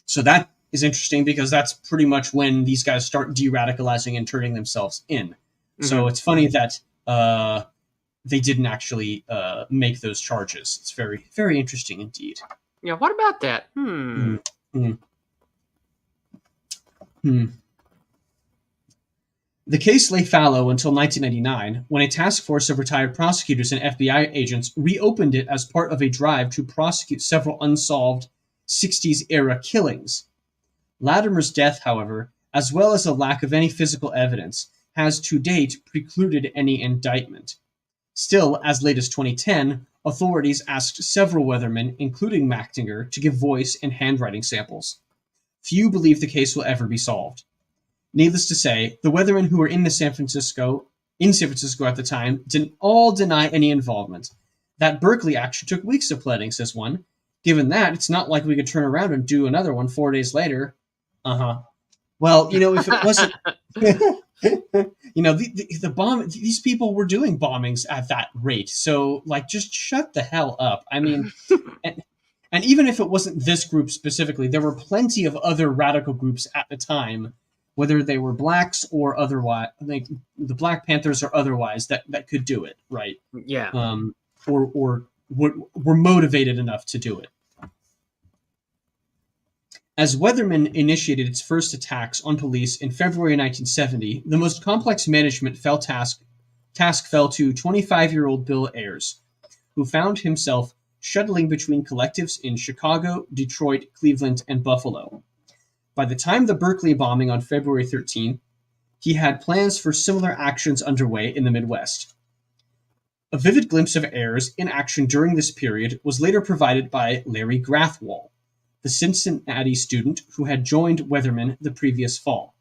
So that is interesting because that's pretty much when these guys start de-radicalizing and turning themselves in. So it's funny that they didn't actually make those charges. It's very, very interesting indeed. Yeah, what about that? The case lay fallow until 1999, when a task force of retired prosecutors and FBI agents reopened it as part of a drive to prosecute several unsolved 60s-era killings. Latimer's death, however, as well as a lack of any physical evidence, has to date precluded any indictment. Still, as late as 2010, authorities asked several Weathermen, including Mactinger, to give voice and handwriting samples. Few believe the case will ever be solved. Needless to say, the Weathermen who were in San Francisco at the time didn't all deny any involvement. That Berkeley action took weeks of pleading, says one. Given that, it's not like we could turn around and do another one 4 days later. Well, if it wasn't... the bomb. These people were doing bombings at that rate. So, just shut the hell up. I mean, and even if it wasn't this group specifically, there were plenty of other radical groups at the time, whether they were blacks or otherwise, like the Black Panthers or otherwise, that could do it, right? Yeah. Or were motivated enough to do it. As Weathermen initiated its first attacks on police in February 1970, the most complex management task fell to 25-year-old Bill Ayers, who found himself shuttling between collectives in Chicago, Detroit, Cleveland, and Buffalo. By the time the Berkeley bombing on February 13, he had plans for similar actions underway in the Midwest. A vivid glimpse of Ayers in action during this period was later provided by Larry Grathwohl, the Cincinnati student who had joined Weathermen the previous fall.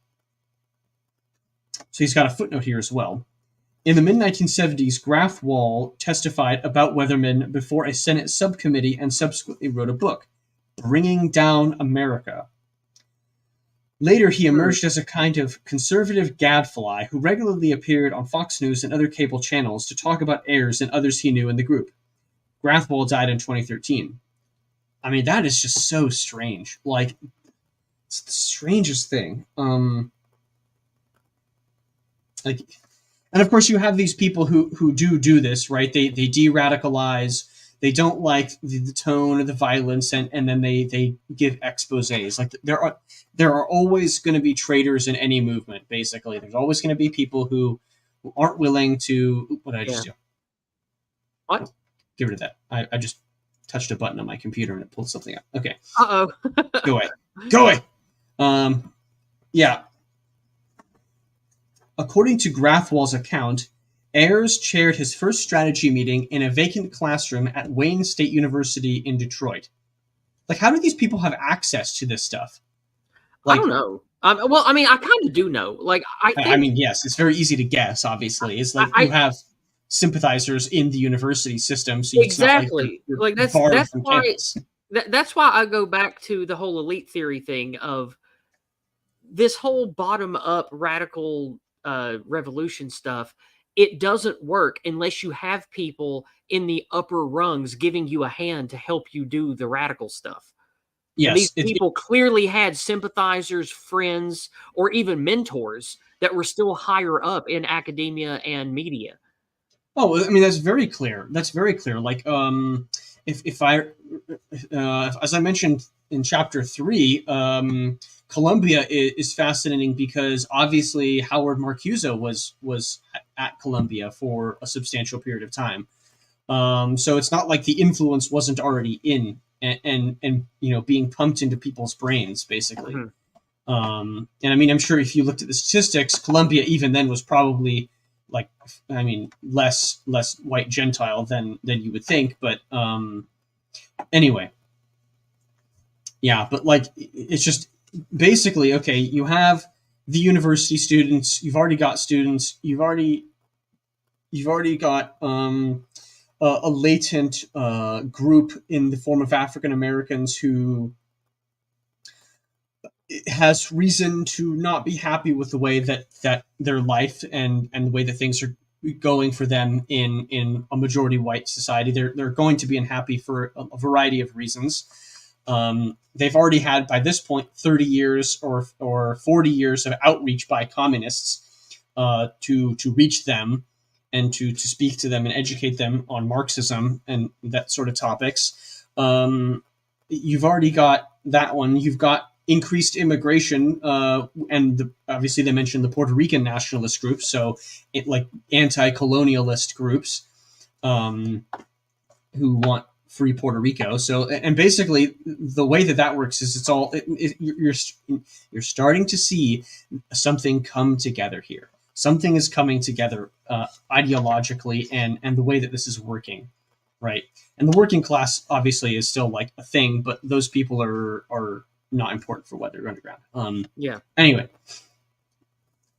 So he's got a footnote here as well. In the mid-1970s, Grathwohl testified about Weathermen before a Senate subcommittee and subsequently wrote a book, Bringing Down America. Later, he emerged as a kind of conservative gadfly who regularly appeared on Fox News and other cable channels to talk about Ayers and others he knew in the group. Grathwohl died in 2013. I mean, that is just so strange. It's the strangest thing. And of course, you have these people who do this, right? They de-radicalize. They don't like the tone or the violence, and then they give exposés. There are always going to be traitors in any movement. Basically, there's always going to be people who aren't willing to. What did I just do? What? Get rid of that. I just touched a button on my computer and it pulled something up. Okay. Uh-oh. Go away. Yeah. According to Grathwohl's account, Ayers chaired his first strategy meeting in a vacant classroom at Wayne State University in Detroit. How do these people have access to this stuff? I don't know. Well, I mean, I kind of do know. I mean, yes, it's very easy to guess, obviously. It's you have sympathizers in the university system, so exactly. It's not like that's why campus. That's why I go back to the whole elite theory thing of this whole bottom up radical revolution stuff. It doesn't work unless you have people in the upper rungs giving you a hand to help you do the radical stuff. Yes, and these people clearly had sympathizers, friends, or even mentors that were still higher up in academia and media. Oh, I mean, that's very clear. That's very clear. If as I mentioned in chapter 3, Columbia is fascinating because obviously Howard Marcuse was at Columbia for a substantial period of time. So it's not like the influence wasn't already in and being pumped into people's brains, basically. Mm-hmm. And I mean, I'm sure if you looked at the statistics, Columbia even then was probably less white Gentile than you would think. But anyway, yeah. But it's just basically okay. You have the university students. You've already got students. You've already got a latent group in the form of African Americans who has reason to not be happy with the way that their life and the way that things going for them in a majority white society. They're going to be unhappy for a variety of reasons. They've already had, by this point, 30 years or 40 years of outreach by communists to reach them and to speak to them and educate them on Marxism and that sort of topics. You've already got that one. You've got increased immigration, and obviously they mentioned the Puerto Rican nationalist groups, so like anti-colonialist groups who want free Puerto Rico. So, and basically the way that works is you're starting to see something come together here. Something is coming together ideologically, and the way that this is working, right? And the working class obviously is still like a thing, but those people are not important for Weather Underground. Yeah. Anyway,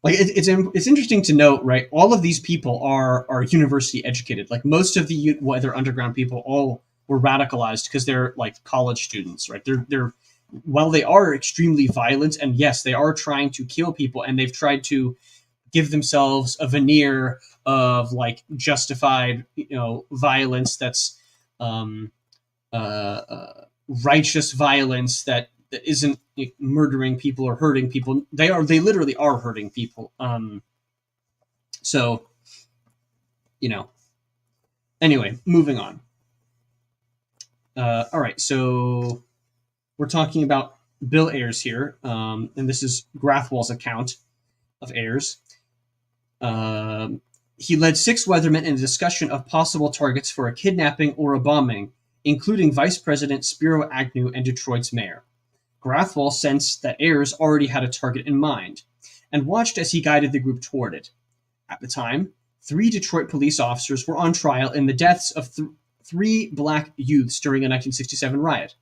like it's interesting to note, right? All of these people are university educated. Like most of the Weather Underground people all were radicalized because they're like college students, right? They're while they are extremely violent, and yes, they are trying to kill people, and they've tried to give themselves a veneer of like justified, violence that's righteous violence that isn't murdering people or hurting people. They literally are hurting people. So, anyway, moving on. All right, so we're talking about Bill Ayers here, and this is Grathwohl's account of Ayers. He led 6 Weathermen in a discussion of possible targets for a kidnapping or a bombing, including Vice President Spiro Agnew and Detroit's mayor. Grathwohl sensed that Ayers already had a target in mind, and watched as he guided the group toward it. At the time, 3 Detroit police officers were on trial in the deaths of 3 black youths during a 1967 riot.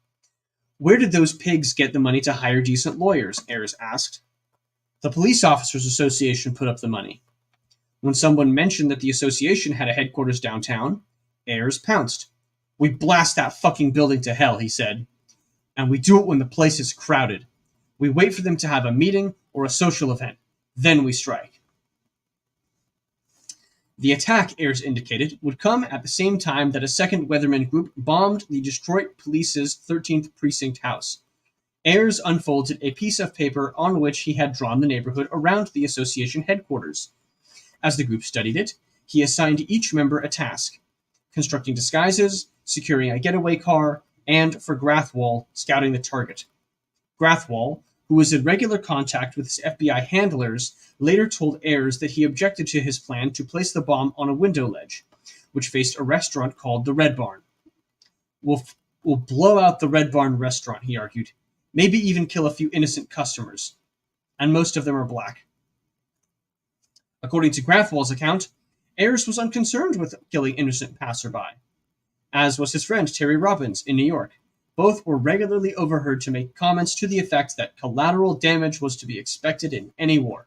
Where did those pigs get the money to hire decent lawyers? Ayers asked. The Police Officers Association put up the money. When someone mentioned that the association had a headquarters downtown, Ayers pounced. We blast that fucking building to hell, he said. And we do it when the place is crowded. We wait for them to have a meeting or a social event. Then we strike. The attack, Ayers indicated, would come at the same time that a second Weathermen group bombed the Detroit Police's 13th Precinct house. Ayers unfolded a piece of paper on which he had drawn the neighborhood around the association headquarters. As the group studied it, he assigned each member a task: constructing disguises, securing a getaway car, and, for Grathwohl, scouting the target. Grathwohl, who was in regular contact with his FBI handlers, later told Ayers that he objected to his plan to place the bomb on a window ledge, which faced a restaurant called the Red Barn. We'll blow out the Red Barn restaurant, he argued. Maybe even kill a few innocent customers. And most of them are black. According to Grathwohl's account, Ayers was unconcerned with killing innocent passerby, as was his friend Terry Robbins in New York. Both were regularly overheard to make comments to the effect that collateral damage was to be expected in any war.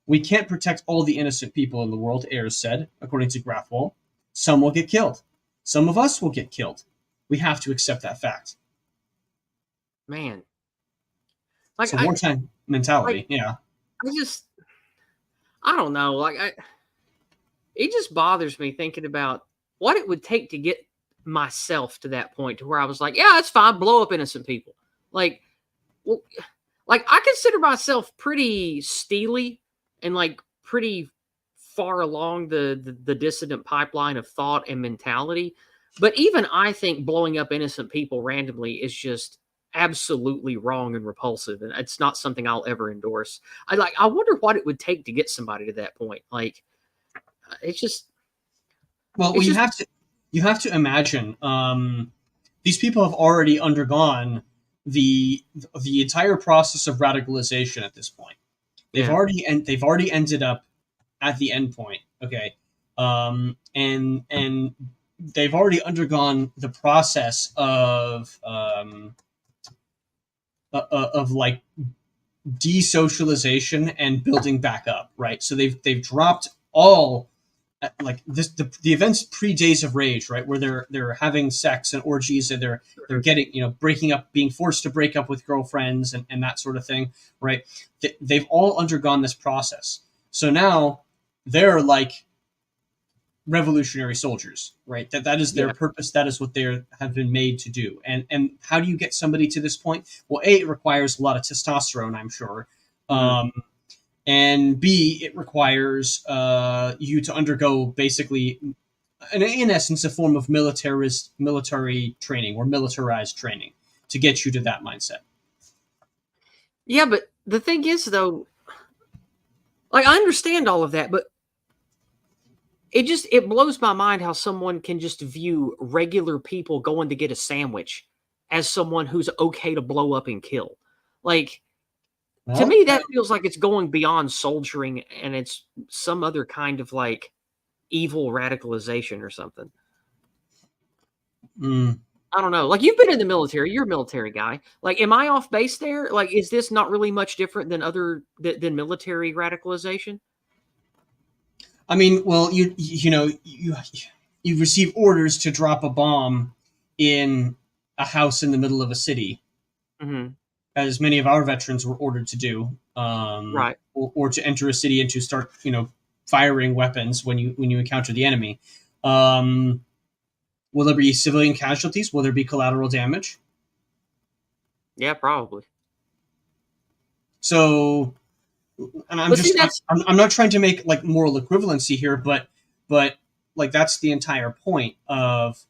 We can't protect all the innocent people in the world, Ayers said, according to Grathwohl. Some will get killed. Some of us will get killed. We have to accept that fact. Man. So wartime mentality, yeah. I don't know. It just bothers me thinking about what it would take to get myself to that point to where I was like, yeah, it's fine, blow up innocent people. I consider myself pretty steely and pretty far along the dissident pipeline of thought and mentality. But even I think blowing up innocent people randomly is just absolutely wrong and repulsive, and it's not something I'll ever endorse. I wonder what it would take to get somebody to that point. It's just. Well, you have to imagine these people have already undergone the entire process of radicalization at this point. They've already ended up at the end point. Okay, and they've already undergone the process of desocialization and building back up. Right, so they've dropped all. The events pre-Days of Rage, right, where they're having sex and orgies, and they're getting breaking up, being forced to break up with girlfriends and that sort of thing, right? They've all undergone this process, so now they're revolutionary soldiers, right? That is their purpose. That is what they have been made to do. And how do you get somebody to this point? Well, A, it requires a lot of testosterone, I'm sure. And B, it requires you to undergo basically, in essence, a form of military training or militarized training to get you to that mindset. Yeah, but the thing is, though, like, I understand all of that, but it blows my mind how someone can just view regular people going to get a sandwich as someone who's okay to blow up and kill. Like, to me, that feels like it's going beyond soldiering, and it's some other kind of, like, evil radicalization or something. I don't know. Like, you've been in the military. You're a military guy. Like, am I off base there? Like, is this not really much different than than military radicalization? I mean, well, you receive orders to drop a bomb in a house in the middle of a city, as many of our veterans were ordered to do, right? Or to enter a city and to start, firing weapons when you encounter the enemy. Will there be civilian casualties? Will there be collateral damage? Yeah, probably. So, and I'm not trying to make like moral equivalency here, but like that's the entire point of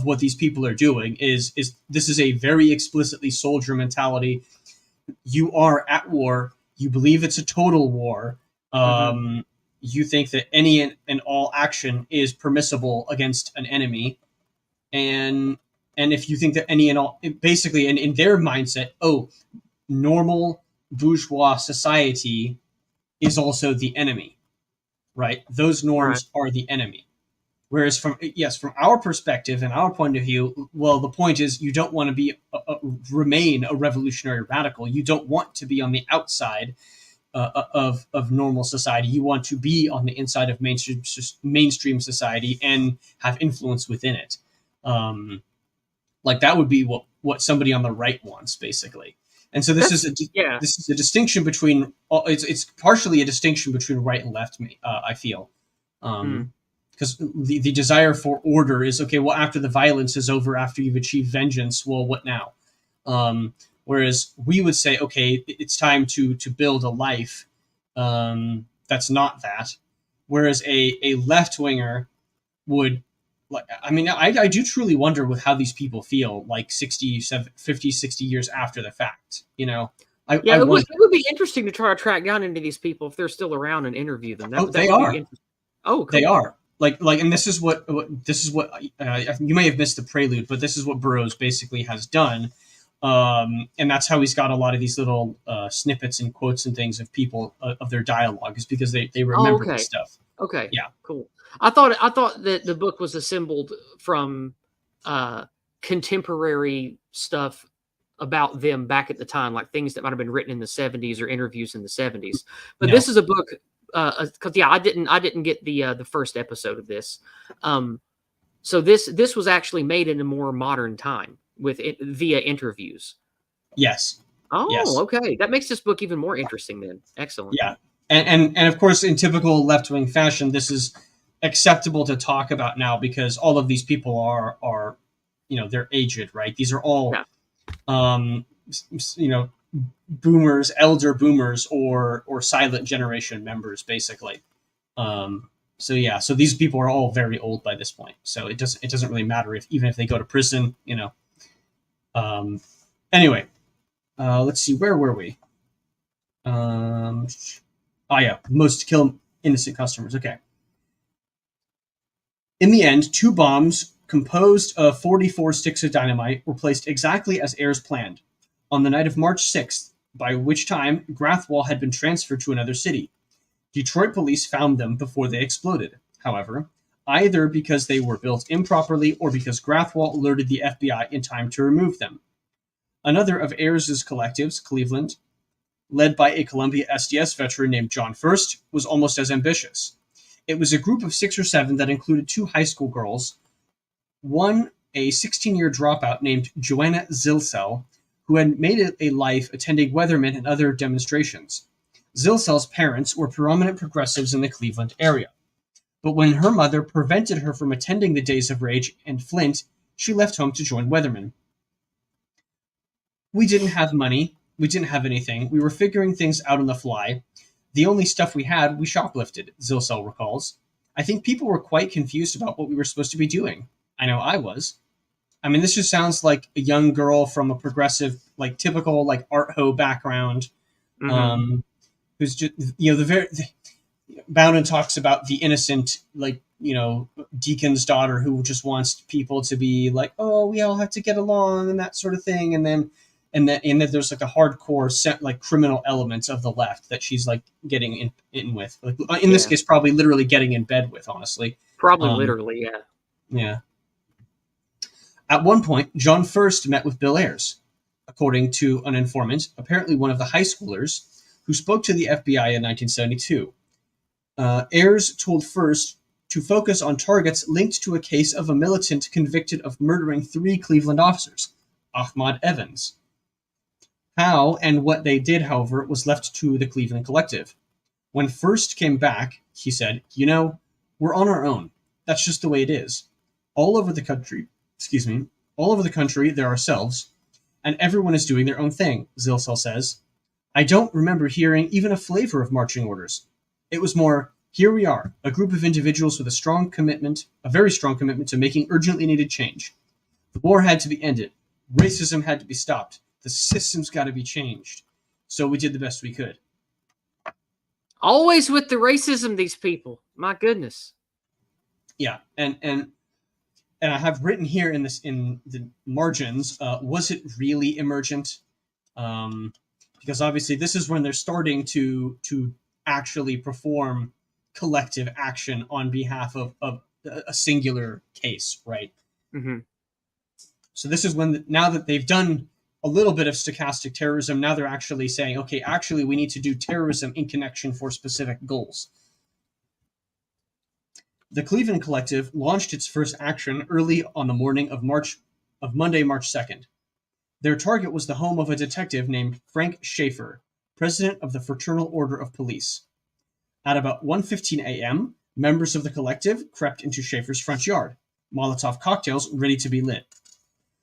what these people are doing is this is a very explicitly soldier mentality. You are at war. You believe it's a total war. You think that any and all action is permissible against an enemy, and if you think that any and all, basically, and in their mindset, normal bourgeois society is also the enemy, right? Those norms are the enemy. Whereas from our perspective and our point of view, well, the point is you don't want to be remain a revolutionary radical. You don't want to be on the outside of normal society. You want to be on the inside of mainstream society and have influence within it. Like that would be what somebody on the right wants, basically. And so this is a distinction between it's partially a distinction between right and left. I feel. Because the desire for order is, okay, well, after the violence is over, after you've achieved vengeance, well, what now? Whereas we would say, okay, it's time to build a life that's not that. Whereas a left-winger would, like, I mean, I do truly wonder with how these people feel like 50, 60 years after the fact, it would be interesting to try to track down into these people if they're still around and interview them. They are. Cool. They are. Like, and this is what you may have missed the prelude, but this is what Burrough basically has done, and that's how he's got a lot of these little snippets and quotes and things of people of their dialogue, is because they remember this stuff. Okay, yeah, cool. I thought that the book was assembled from contemporary stuff about them back at the time, like things that might have been written in the 70s or interviews in the 70s. But this is a book. Because I didn't get the first episode of this, so this was actually made in a more modern time via interviews. Yes. Oh, yes. Okay. That makes this book even more interesting. Then, excellent. Yeah, and of course, in typical left-wing fashion, this is acceptable to talk about now because all of these people are they're aged, right? These are all boomers, elder boomers, or silent generation members, basically. So these people are all very old by this point. So it doesn't really matter even if they go to prison, Anyway, let's see, where were we? Most kill innocent customers. Okay. In the end, 2 bombs composed of 44 sticks of dynamite were placed exactly as Ayres planned on the night of March 6th, by which time Grathwohl had been transferred to another city. Detroit police found them before they exploded, however, either because they were built improperly or because Grathwohl alerted the FBI in time to remove them. Another of Ayres' collectives, Cleveland, led by a Columbia SDS veteran named John First, was almost as ambitious. It was a group of 6 or 7 that included 2 high school girls, one a 16-year dropout named Joanna Zilsel, who had made a life attending Weathermen and other demonstrations. Zilsel's parents were prominent progressives in the Cleveland area. But when her mother prevented her from attending the Days of Rage in Flint, she left home to join Weathermen. We didn't have money. We didn't have anything. We were figuring things out on the fly. The only stuff we had, we shoplifted, Zilsel recalls. I think people were quite confused about what we were supposed to be doing. I know I was. I mean, this just sounds like a young girl from a progressive, like typical, like art ho background, who's just, Bowden talks about the innocent, like, deacon's daughter who just wants people to be like, oh, we all have to get along and that sort of thing, and then there's like a hardcore set, like criminal elements of the left that she's like getting in with, like, in this case, probably literally getting in bed with, honestly. Probably literally, yeah. Yeah. At one point, John first met with Bill Ayers, according to an informant, apparently one of the high schoolers who spoke to the FBI in 1972. Ayers told First to focus on targets linked to a case of a militant convicted of murdering 3 Cleveland officers, Ahmad Evans. How and what they did, however, was left to the Cleveland Collective. When First came back, he said, we're on our own. That's just the way it is. All over the country, there are cells, and everyone is doing their own thing, Zilsel says. I don't remember hearing even a flavor of marching orders. It was more, here we are, a group of individuals with a very strong commitment to making urgently needed change. The war had to be ended. Racism had to be stopped. The system's got to be changed. So we did the best we could. Always with the racism, these people. My goodness. Yeah, and I have written here in the margins, was it really emergent? Because obviously this is when they're starting to actually perform collective action on behalf of a singular case, right? Mm-hmm. So this is when, now that they've done a little bit of stochastic terrorism, now they're actually saying, okay, actually we need to do terrorism in connection for specific goals. The Cleveland Collective launched its first action early on the morning of Monday, March 2nd. Their target was the home of a detective named Frank Schaefer, president of the Fraternal Order of Police. At about 1:15 a.m., members of the collective crept into Schaefer's front yard, Molotov cocktails ready to be lit.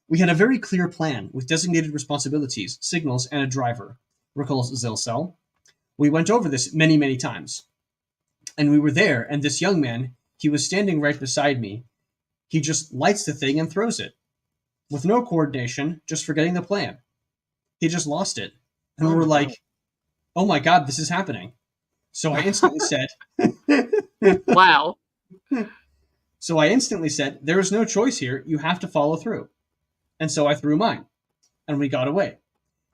We had a very clear plan with designated responsibilities, signals, and a driver, recalls Zilsel. We went over this many, many times. And we were there, and this young man, he was standing right beside me. He just lights the thing and throws it. With no coordination, just forgetting the plan. He just lost it. And we're like, oh my God, this is happening. So I instantly said, wow. So I instantly said, there is no choice here. You have to follow through. And so I threw mine. And we got away.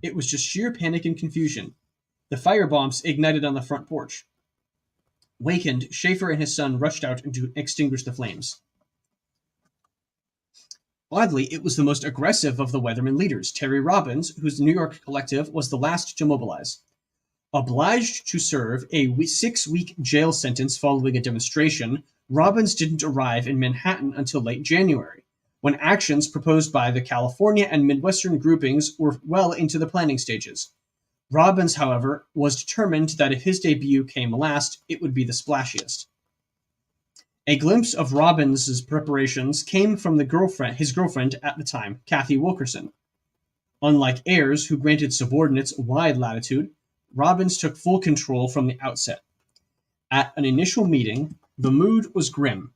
It was just sheer panic and confusion. The firebombs ignited on the front porch. Wakened, Schaefer and his son rushed out to extinguish the flames. Oddly, it was the most aggressive of the Weathermen leaders, Terry Robbins, whose New York collective was the last to mobilize. Obliged to serve a 6-week jail sentence following a demonstration, Robbins didn't arrive in Manhattan until late January, when actions proposed by the California and Midwestern groupings were well into the planning stages. Robbins, however, was determined that if his debut came last, it would be the splashiest. A glimpse of Robbins' preparations came from his girlfriend at the time, Kathy Wilkerson. Unlike Ayers, who granted subordinates wide latitude, Robbins took full control from the outset. At an initial meeting, the mood was grim.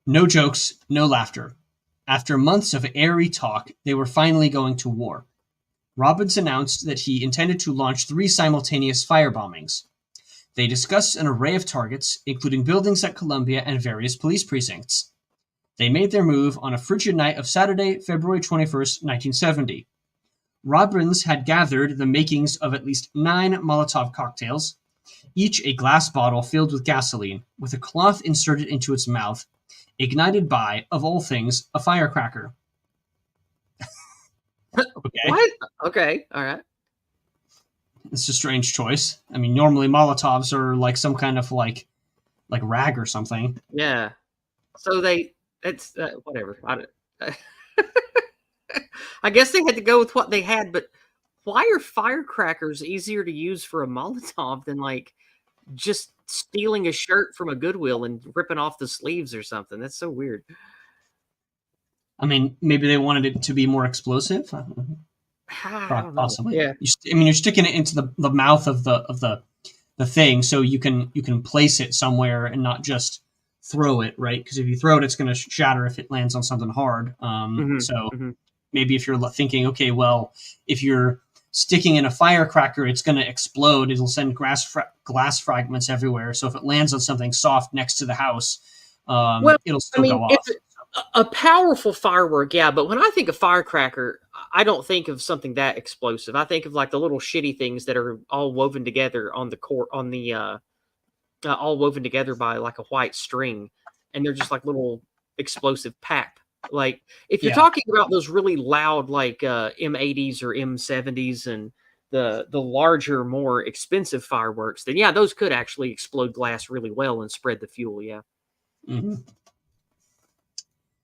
No jokes, no laughter. After months of airy talk, they were finally going to war. Robbins announced that he intended to launch 3 simultaneous firebombings. They discussed an array of targets, including buildings at Columbia and various police precincts. They made their move on a frigid night of Saturday, February 21st, 1970. Robbins had gathered the makings of at least 9 Molotov cocktails, each a glass bottle filled with gasoline, with a cloth inserted into its mouth, ignited by, of all things, a firecracker. Okay. What? Okay, all right. It's a strange choice. I mean, normally Molotovs are like some kind of like rag or something. Yeah. So it's whatever. I guess they had to go with what they had, but why are firecrackers easier to use for a Molotov than like just stealing a shirt from a Goodwill and ripping off the sleeves or something. That's so weird. I mean, maybe they wanted it to be more explosive. I don't know. Possibly. Yeah. You're sticking it into the mouth of the thing, so you can place it somewhere and not just throw it, right? Because if you throw it, it's going to shatter if it lands on something hard. So maybe if you're thinking, okay, well, if you're sticking in a firecracker, it's going to explode. It'll send glass fragments everywhere. So if it lands on something soft next to the house, it'll still go off. A powerful firework, yeah, but when I think of firecracker, I don't think of something that explosive. I think of like the little shitty things that are all woven together on the all woven together by like a white string, and they're just like little explosive pap. Like if you're talking about those really loud like M80s or M70s and the larger, more expensive fireworks, then yeah, those could actually explode glass really well and spread the fuel. Yeah. Mm-hmm.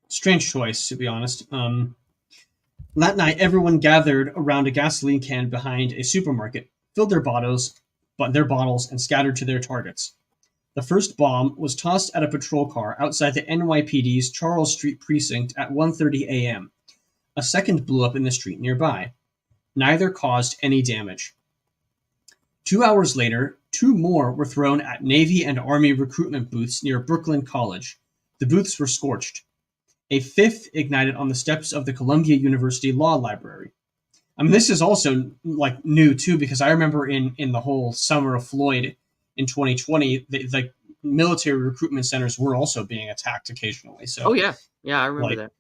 Strange choice, to be honest. That night, everyone gathered around a gasoline can behind a supermarket, filled their bottles, and scattered to their targets. The first bomb was tossed at a patrol car outside the NYPD's Charles Street precinct at 1:30 a.m. A second blew up in the street nearby. Neither caused any damage. 2 hours later, 2 more were thrown at Navy and Army recruitment booths near Brooklyn College. The booths were scorched. A fifth ignited on the steps of the Columbia University Law Library. I mean, this is also like new too, because I remember in the whole summer of Floyd in 2020, the military recruitment centers were also being attacked occasionally. So, oh yeah, I remember that.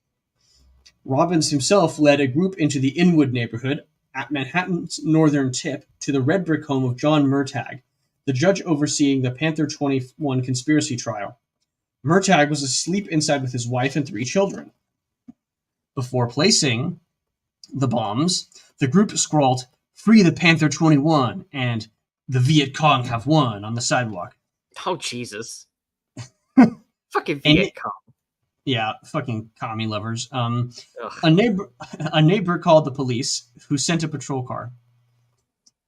Robbins himself led a group into the Inwood neighborhood at Manhattan's northern tip to the red brick home of John Murtagh, the judge overseeing the Panther 21 conspiracy trial. Murtagh was asleep inside with his wife and 3 children. Before placing the bombs, the group scrawled, "Free the Panther 21" and "The Viet Cong have won" on the sidewalk. Oh, Jesus. Fucking Viet Cong. Yeah, fucking commie lovers. A neighbor called the police, who sent a patrol car.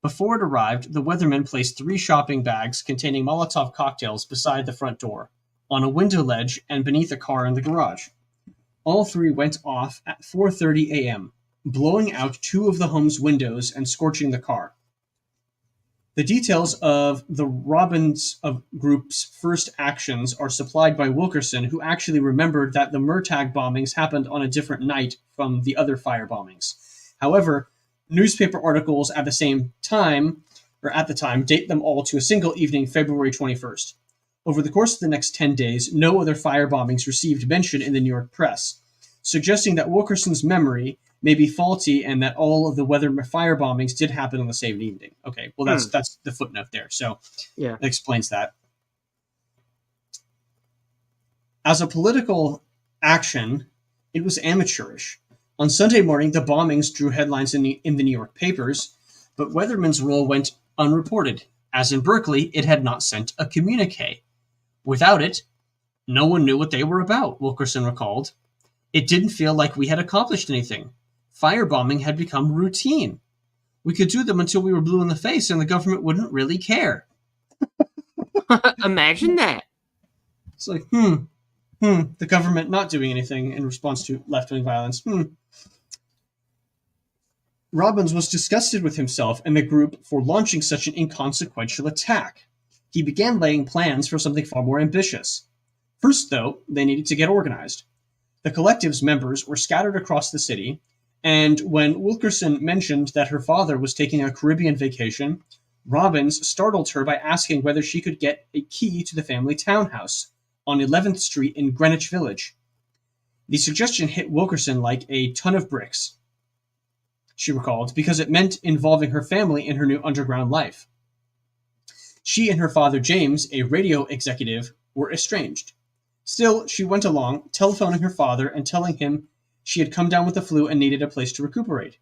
Before it arrived, the Weathermen placed 3 shopping bags containing Molotov cocktails beside the front door, on a window ledge, and beneath a car in the garage. All 3 went off at 4:30 a.m., blowing out 2 of the home's windows and scorching the car. The details of the Robbins group's first actions are supplied by Wilkerson, who actually remembered that the Murtagh bombings happened on a different night from the other fire bombings. However, newspaper articles at the time, date them all to a single evening, February 21st. Over the course of the next 10 days, no other fire bombings received mention in the New York press, suggesting that Wilkerson's memory may be faulty and that all of the Weathermen fire bombings did happen on the same evening. Okay, well, that's the footnote there. So that explains that. As a political action, it was amateurish. On Sunday morning, the bombings drew headlines in the New York papers, but Weathermen's role went unreported, as in Berkeley, it had not sent a communique. Without it, no one knew what they were about, Wilkerson recalled. It didn't feel like we had accomplished anything. Firebombing had become routine. We could do them until we were blue in the face and the government wouldn't really care. Imagine that. It's like, the government not doing anything in response to left-wing violence. Robbins was disgusted with himself and the group for launching such an inconsequential attack. He began laying plans for something far more ambitious. First, though, they needed to get organized. The collective's members were scattered across the city, and when Wilkerson mentioned that her father was taking a Caribbean vacation, Robbins startled her by asking whether she could get a key to the family townhouse on 11th Street in Greenwich Village. The suggestion hit Wilkerson like a ton of bricks, she recalled, because it meant involving her family in her new underground life. She and her father, James, a radio executive, were estranged. Still, she went along, telephoning her father and telling him she had come down with the flu and needed a place to recuperate.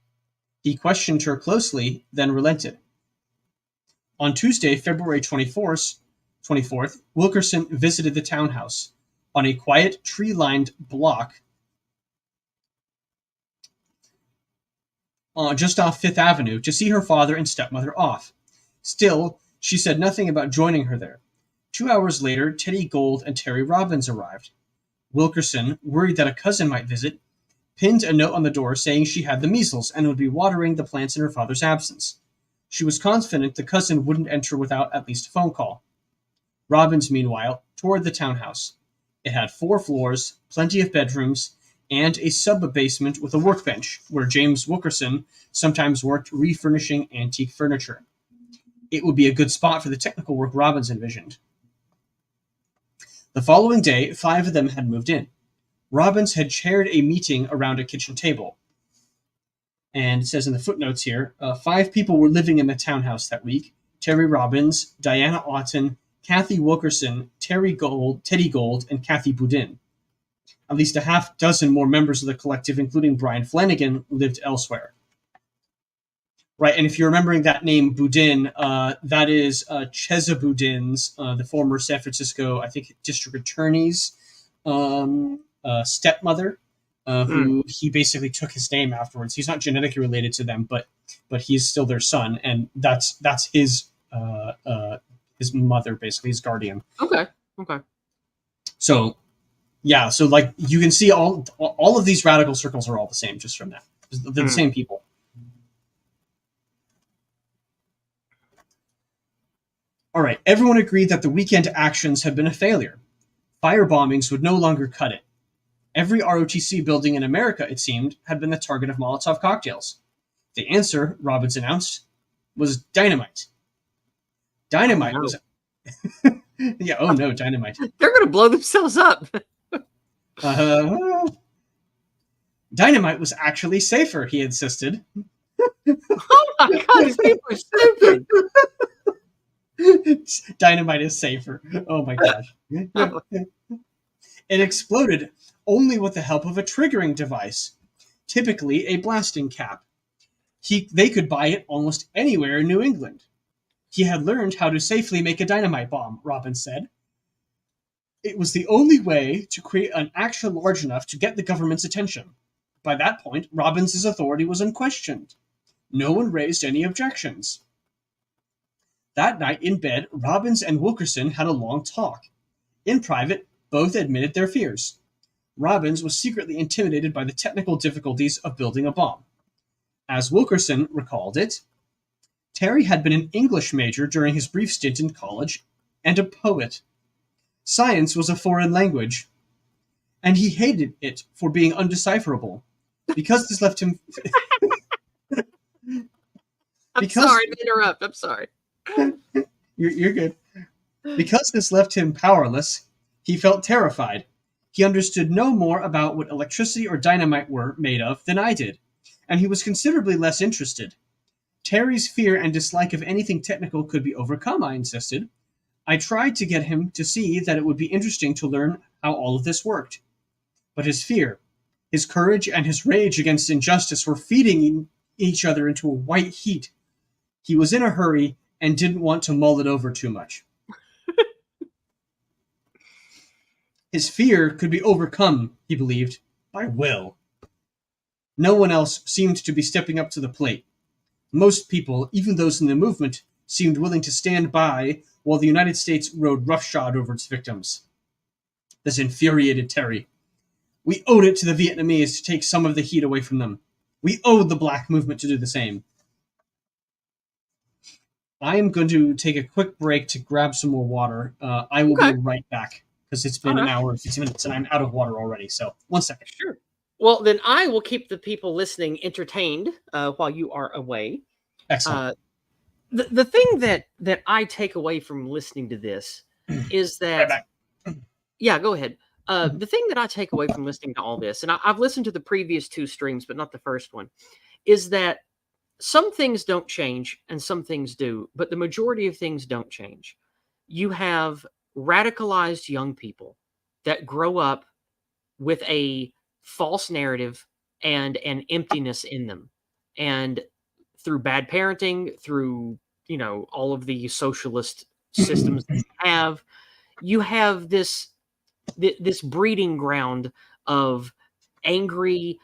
He questioned her closely, then relented. On Tuesday, February 24th, Wilkerson visited the townhouse on a quiet, tree-lined block just off Fifth Avenue to see her father and stepmother off. Still, She said nothing about joining her there. 2 hours later, Teddy Gold and Terry Robbins arrived. Wilkerson, worried that a cousin might visit, pinned a note on the door saying she had the measles and would be watering the plants in her father's absence. She was confident the cousin wouldn't enter without at least a phone call. Robbins, meanwhile, toured the townhouse. It had 4 floors, plenty of bedrooms, and a sub-basement with a workbench, where James Wilkerson sometimes worked refurnishing antique furniture. It would be a good spot for the technical work Robbins envisioned. The following day, 5 of them had moved in. Robbins had chaired a meeting around a kitchen table. And it says in the footnotes here, 5 people were living in the townhouse that week. Terry Robbins, Diana Oughton, Kathy Wilkerson, Teddy Gold, and Kathy Boudin. At least a half dozen more members of the collective, including Bryan Flanagan, lived elsewhere. Right, and if you're remembering that name, Boudin, that is Chesa Boudin's, the former San Francisco, I think, district attorney's stepmother, who he basically took his name afterwards. He's not genetically related to them, but he's still their son, and that's his mother, basically, his guardian. Okay. So, yeah, so like you can see all of these radical circles are all the same just from that. They're the same people. All right, everyone agreed that the weekend actions had been a failure. Fire bombings would no longer cut it. Every ROTC building in America, it seemed, had been the target of Molotov cocktails. The answer, Robbins announced, was dynamite. Dynamite was... yeah, oh no, dynamite. They're going to blow themselves up. Dynamite was actually safer, he insisted. Oh my god, these people are stupid. Dynamite is safer. Oh my gosh. It exploded only with the help of a triggering device, typically a blasting cap. They could buy it almost anywhere in New England. He had learned how to safely make a dynamite bomb, Robbins said. It was the only way to create an action large enough to get the government's attention. By that point, Robbins' authority was unquestioned. No one raised any objections. That night in bed, Robbins and Wilkerson had a long talk. In private, both admitted their fears. Robbins was secretly intimidated by the technical difficulties of building a bomb. As Wilkerson recalled it, Terry had been an English major during his brief stint in college and a poet. Science was a foreign language, and he hated it for being undecipherable. Because this left him... Sorry to interrupt. I'm sorry. You're good. Because this left him powerless, he felt terrified. He understood no more about what electricity or dynamite were made of than I did, and he was considerably less interested. Terry's fear and dislike of anything technical could be overcome, I insisted. I tried to get him to see that it would be interesting to learn how all of this worked. But his fear, his courage, and his rage against injustice were feeding each other into a white heat. He was in a hurry and didn't want to mull it over too much. His fear could be overcome, he believed, by will. No one else seemed to be stepping up to the plate. Most people, even those in the movement, seemed willing to stand by while the United States rode roughshod over its victims. This infuriated Terry. We owed it to the Vietnamese to take some of the heat away from them. We owed the black movement to do the same. I am going to take a quick break to grab some more water. I will be right back, because it's been an hour and 15 minutes, and I'm out of water already. So, 1 second. Sure. Well, then I will keep the people listening entertained while you are away. Excellent. The thing that I take away from listening to this is that... Right back. Yeah, go ahead. The thing that I take away from listening to all this, and I've listened to the previous 2 streams, but not the first one, is that some things don't change and some things do, but the majority of things don't change. You have radicalized young people that grow up with a false narrative and an emptiness in them. And through bad parenting, through, all of the socialist systems that you have this breeding ground of angry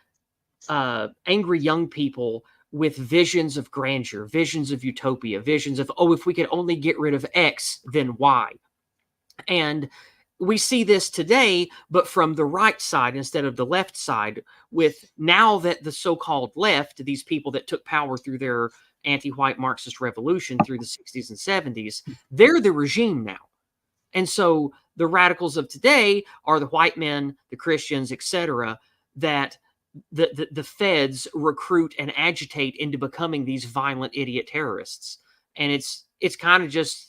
young people with visions of grandeur, visions of utopia, visions of, oh, if we could only get rid of X, then Y. And we see this today, but from the right side instead of the left side, with now that the so-called left, these people that took power through their anti-white Marxist revolution through the 60s and 70s, they're the regime now. And so the radicals of today are the white men, the Christians, etc., that the feds recruit and agitate into becoming these violent idiot terrorists. And it's kind of just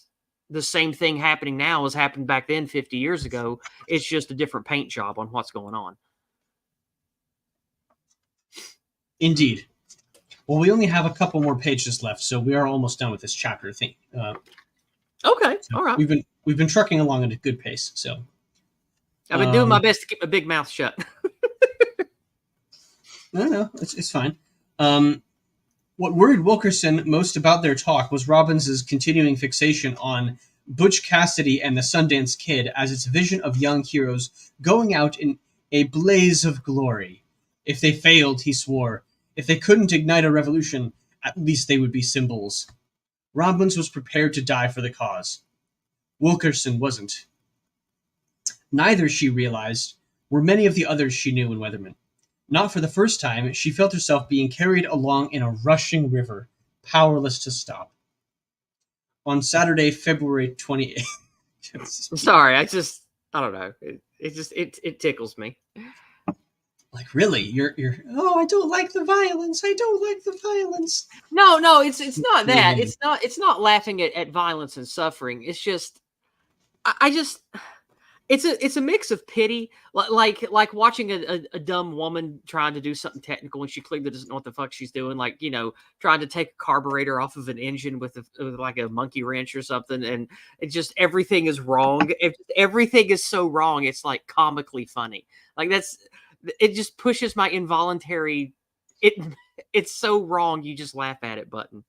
the same thing happening now as happened back then 50 years ago. It's just a different paint job on what's going on. Indeed. Well, we only have a couple more pages left, so we are almost done with this chapter. Okay, so all right. We've been trucking along at a good pace. So I've been doing my best to keep my big mouth shut. No, it's fine. What worried Wilkerson most about their talk was Robbins's continuing fixation on Butch Cassidy and the Sundance Kid as its vision of young heroes going out in a blaze of glory. If they failed, he swore, if they couldn't ignite a revolution, at least they would be symbols. Robbins was prepared to die for the cause. Wilkerson wasn't. Neither, she realized, were many of the others she knew in Weathermen. Not for the first time, she felt herself being carried along in a rushing river, powerless to stop. On Saturday, February 28th... Sorry, I don't know. It tickles me. Like, really? You're I don't like the violence. I don't like the violence. No, it's not that. It's not laughing at violence and suffering. It's just it's a mix of pity, like watching a dumb woman trying to do something technical and she clearly doesn't know what the fuck she's doing, like, trying to take a carburetor off of an engine with like a monkey wrench or something, and it just everything is wrong. Everything is so wrong. It's like comically funny. Like it just pushes my involuntary. It's so wrong. You just laugh at it button.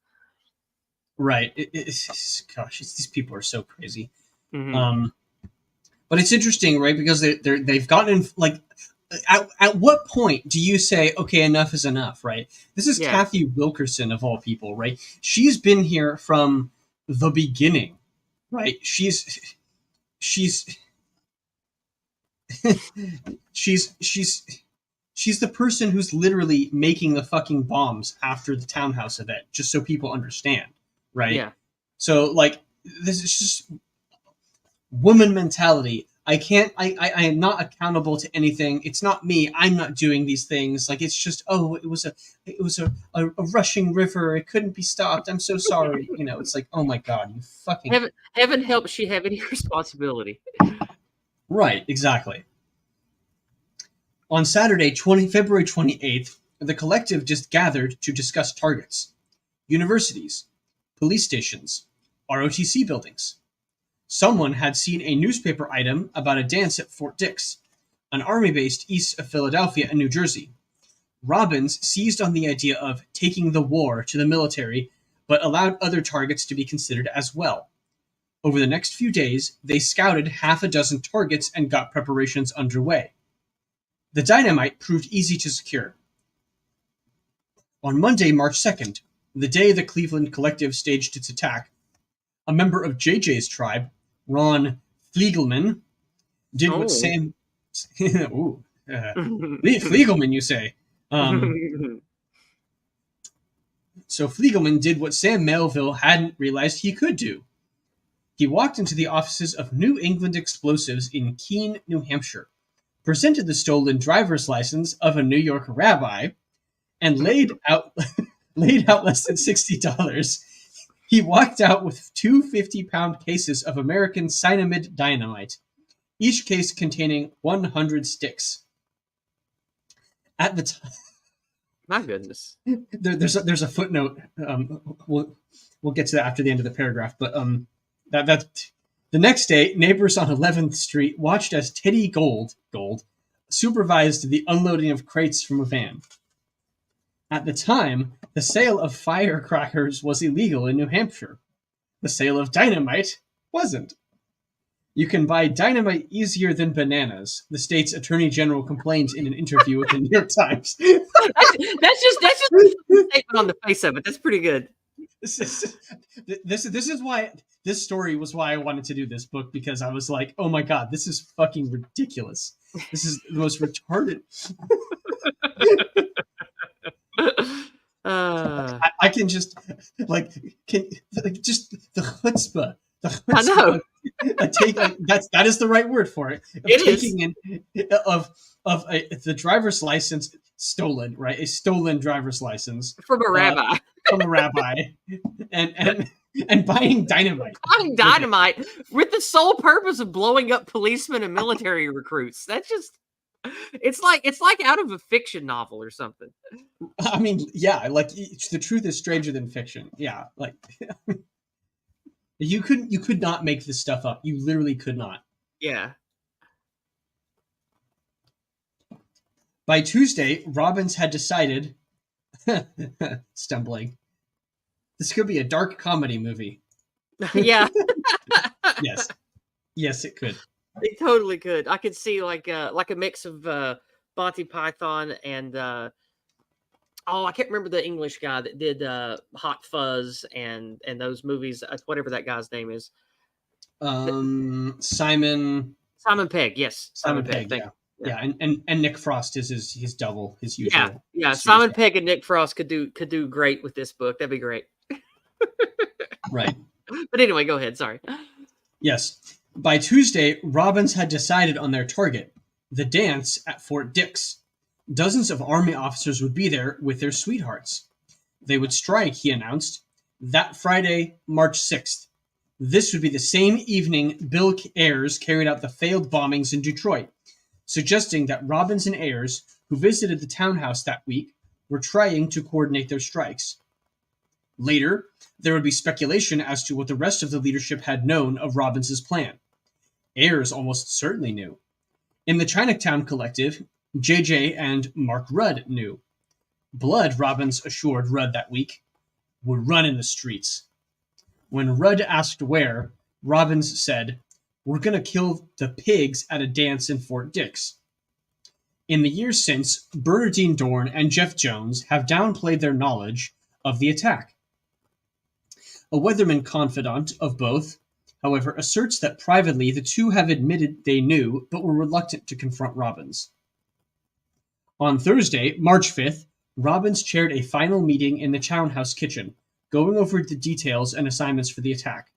Right. These people are so crazy. Mm-hmm. But it's interesting, right? Because they've gotten like, at what point do you say, okay, enough is enough, right? This is Kathy Wilkerson of all people, right? She's been here from the beginning, right? She's the person who's literally making the fucking bombs after the townhouse event, just so people understand, right? Yeah. So like, this is just woman mentality. I am not accountable to anything. It's not me. I'm not doing these things. Like, it's just, it was a rushing river. It couldn't be stopped. I'm so sorry. It's like, oh my God, you fucking heaven help she have any responsibility. Right, exactly. On Saturday, February 28th, the collective just gathered to discuss targets: universities, police stations, ROTC buildings. Someone had seen a newspaper item about a dance at Fort Dix, an army base east of Philadelphia and New Jersey. Robbins seized on the idea of taking the war to the military, but allowed other targets to be considered as well. Over the next few days, they scouted half a dozen targets and got preparations underway. The dynamite proved easy to secure. On Monday, March 2nd, the day the Cleveland Collective staged its attack, a member of JJ's tribe, Ron Fliegelman, did what Sam... Fliegelman, you say? So Fliegelman did what Sam Melville hadn't realized he could do. He walked into the offices of New England Explosives in Keene, New Hampshire, presented the stolen driver's license of a New York rabbi, and laid out less than $60. He walked out with two 50-pound cases of American cyanamide dynamite, each case containing 100 sticks. At the time, my goodness, there's a footnote. We'll get to that after the end of the paragraph, but that the next day, neighbors on 11th Street watched as Teddy Gold supervised the unloading of crates from a van. At the time, the sale of firecrackers was illegal in New Hampshire. The sale of dynamite wasn't. You can buy dynamite easier than bananas, the state's attorney general complained in an interview with the New York Times. That's just a statement on the face of it. That's pretty good. This is why this story was why I wanted to do this book, because I was like, oh my god, this is fucking ridiculous. This is the most retarded. I can just just the chutzpah. The chutzpah I know. That is the right word for it. It is. The driver's license stolen, right? A stolen driver's license From a rabbi. From a rabbi, and buying dynamite. Buying dynamite with the sole purpose of blowing up policemen and military recruits. That's just. It's like out of a fiction novel or something. I mean, yeah, like the truth is stranger than fiction. Yeah, like you could not make this stuff up. You literally could not. Yeah. By Tuesday, Robbins had decided, stumbling, this could be a dark comedy movie. Yeah. Yes, it could. It totally could. I could see like a mix of Monty Python and I can't remember the English guy that did Hot Fuzz and those movies. Whatever that guy's name is. Simon Pegg. Yes, Simon Pegg. Yeah. And Nick Frost is his double, his usual. Yeah. Simon Pegg and Nick Frost could do great with this book. That'd be great. Right. But anyway, go ahead. Sorry. Yes. By Tuesday, Robbins had decided on their target, the dance at Fort Dix. Dozens of Army officers would be there with their sweethearts. They would strike, he announced, that Friday, March 6th. This would be the same evening Bill Ayers carried out the failed bombings in Detroit, suggesting that Robbins and Ayers, who visited the townhouse that week, were trying to coordinate their strikes. Later, there would be speculation as to what the rest of the leadership had known of Robbins's plan. Ayers almost certainly knew. In the Chinatown Collective, JJ and Mark Rudd knew. Blood, Robbins assured Rudd that week, would run in the streets. When Rudd asked where, Robbins said, "We're going to kill the pigs at a dance in Fort Dix." In the years since, Bernardine Dorn and Jeff Jones have downplayed their knowledge of the attack. A Weatherman confidant of both, however, asserts that privately the two have admitted they knew but were reluctant to confront Robbins. On Thursday, March 5th, Robbins chaired a final meeting in the townhouse kitchen, going over the details and assignments for the attack.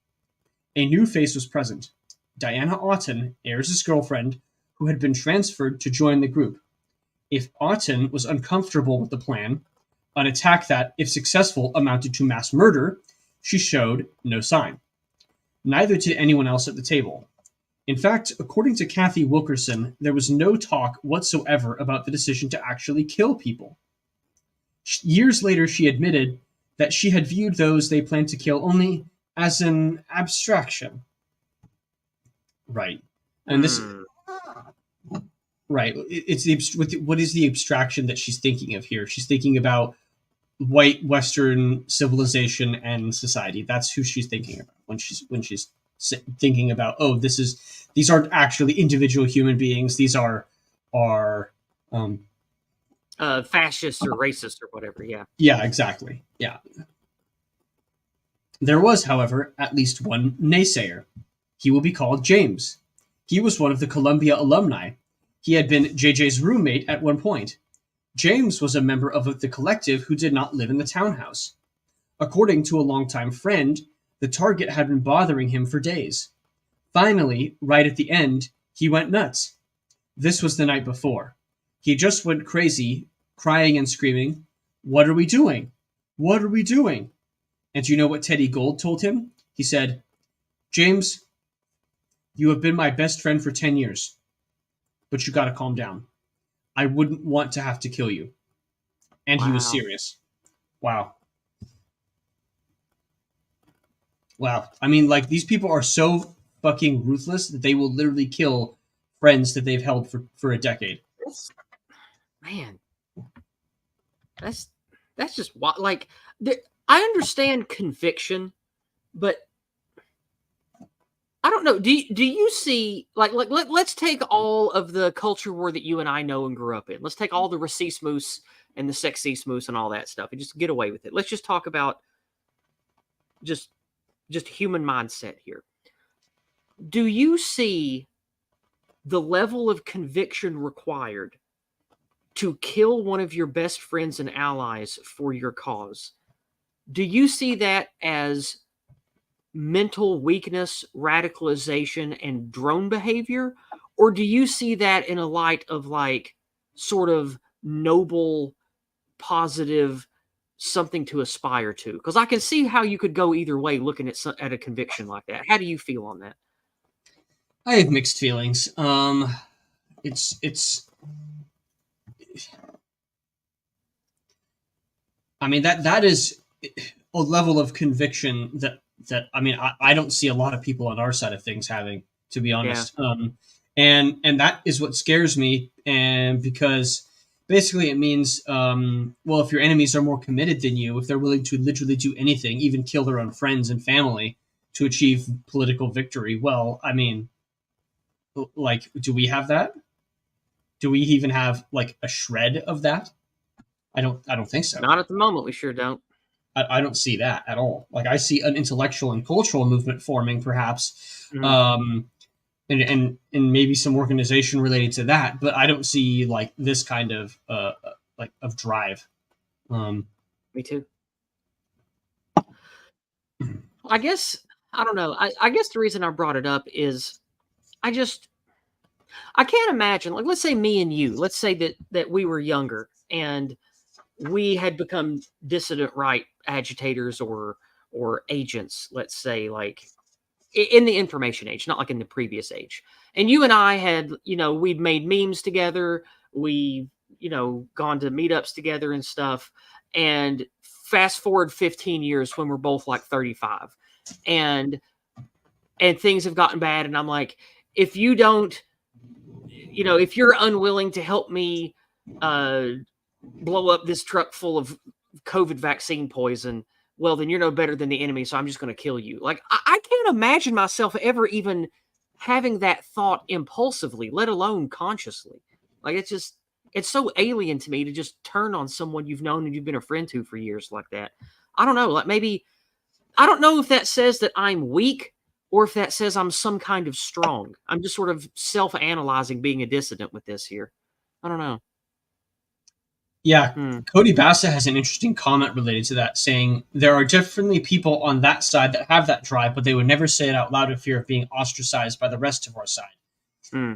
A new face was present, Diana Oughton, Ayers' girlfriend, who had been transferred to join the group. If Oughton was uncomfortable with the plan, an attack that, if successful, amounted to mass murder, she showed no sign. Neither did anyone else at the table. In fact, according to Kathy Wilkerson, there was no talk whatsoever about the decision to actually kill people. Years later, she admitted that she had viewed those they planned to kill only as an abstraction. Right. And this... Right. What is the abstraction that she's thinking of here? She's thinking about white Western civilization and society. That's who she's thinking about when she's thinking about, oh, these aren't actually individual human beings. These are fascists or racists or whatever. Yeah. Yeah, exactly. Yeah. There was, however, at least one naysayer. He will be called James. He was one of the Columbia alumni. He had been JJ's roommate at one point. James was a member of the collective who did not live in the townhouse. According to a longtime friend, the target had been bothering him for days. Finally, right at the end, he went nuts. This was the night before. He just went crazy, crying and screaming, "What are we doing? What are we doing?" And you know what Teddy Gold told him? He said, "James, you have been my best friend for 10 years, but you gotta calm down. I wouldn't want to have to kill you." And He was serious. Wow. I mean, like, these people are so fucking ruthless that they will literally kill friends that they've held for a decade. Man, that's just what, like, I understand conviction, but I don't know. Do you see let's take all of the culture war that you and I know and grew up in. Let's take all the racismus and the sexismus and all that stuff and just get away with it. Let's just talk about just human mindset here. Do you see the level of conviction required to kill one of your best friends and allies for your cause? Do you see that as mental weakness, radicalization, and drone behavior? Or do you see that in a light of like sort of noble, positive, something to aspire to? Because I can see how you could go either way looking at a conviction like that. How do you feel on that? I have mixed feelings. It's. I mean that is a level of conviction that I mean I don't see a lot of people on our side of things having, to be honest. Yeah. And that is what scares me, and because basically it means well, if your enemies are more committed than you, if they're willing to literally do anything, even kill their own friends and family to achieve political victory, well, I mean, like, do we have that? Do we even have like a shred of that? I don't think so. Not at the moment. We sure don't. I don't see that at all. Like, I see an intellectual and cultural movement forming, perhaps, and maybe some organization related to that. But I don't see like this kind of like of drive. Me too. I guess I don't know. I guess the reason I brought it up is I can't imagine, like, let's say me and you, let's say that we were younger and we had become dissident right agitators or agents, let's say, like in the information age, not like in the previous age. And you and I had, we'd made memes together, we, gone to meetups together and stuff. And fast forward 15 years when we're both like 35 and things have gotten bad. And I'm like, if you don't, if you're unwilling to help me blow up this truck full of COVID vaccine poison, well, then you're no better than the enemy, so I'm just going to kill you. Like, I can't imagine myself ever even having that thought impulsively, let alone consciously. Like, it's so alien to me to just turn on someone you've known and you've been a friend to for years like that. I don't know, like maybe, I don't know if that says that I'm weak or if that says I'm some kind of strong. I'm just sort of self-analyzing being a dissident with this here. I don't know. Yeah, Cody Bassett has an interesting comment related to that, saying there are definitely people on that side that have that drive, but they would never say it out loud in fear of being ostracized by the rest of our side.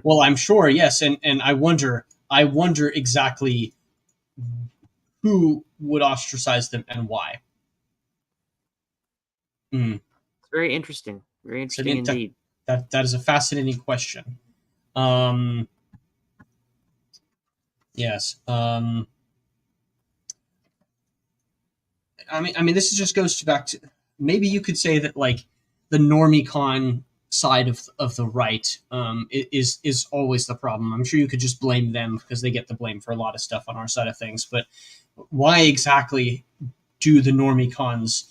Well, I'm sure, yes, and I wonder exactly who would ostracize them and why. It's very interesting. Very interesting indeed. That is a fascinating question. Yes. I mean, this just goes back to, maybe you could say that like the normie con side of the right is always the problem. I'm sure you could just blame them because they get the blame for a lot of stuff on our side of things. But why exactly do the normie cons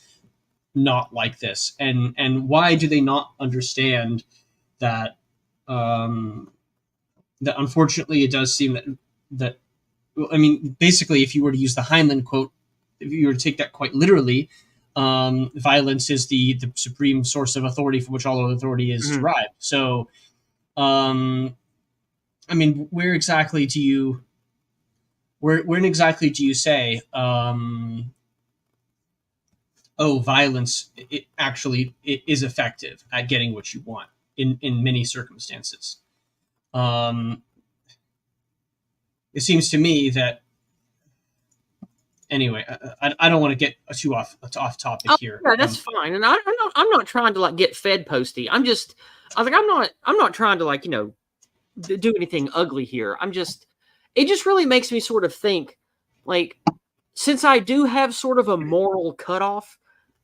not like this, and why do they not understand that that unfortunately it does seem that I mean, basically, if you were to use the Heinlein quote, if you were to take that quite literally, violence is the supreme source of authority from which all other authority is derived. So, I mean, where exactly do you say, oh, violence it is effective at getting what you want in many circumstances? It seems to me that, anyway, I don't want to get too off topic here. Yeah, that's fine. And I'm not trying to like get fed posty. I'm not trying to like, do anything ugly here. It just really makes me sort of think, like, since I do have sort of a moral cutoff,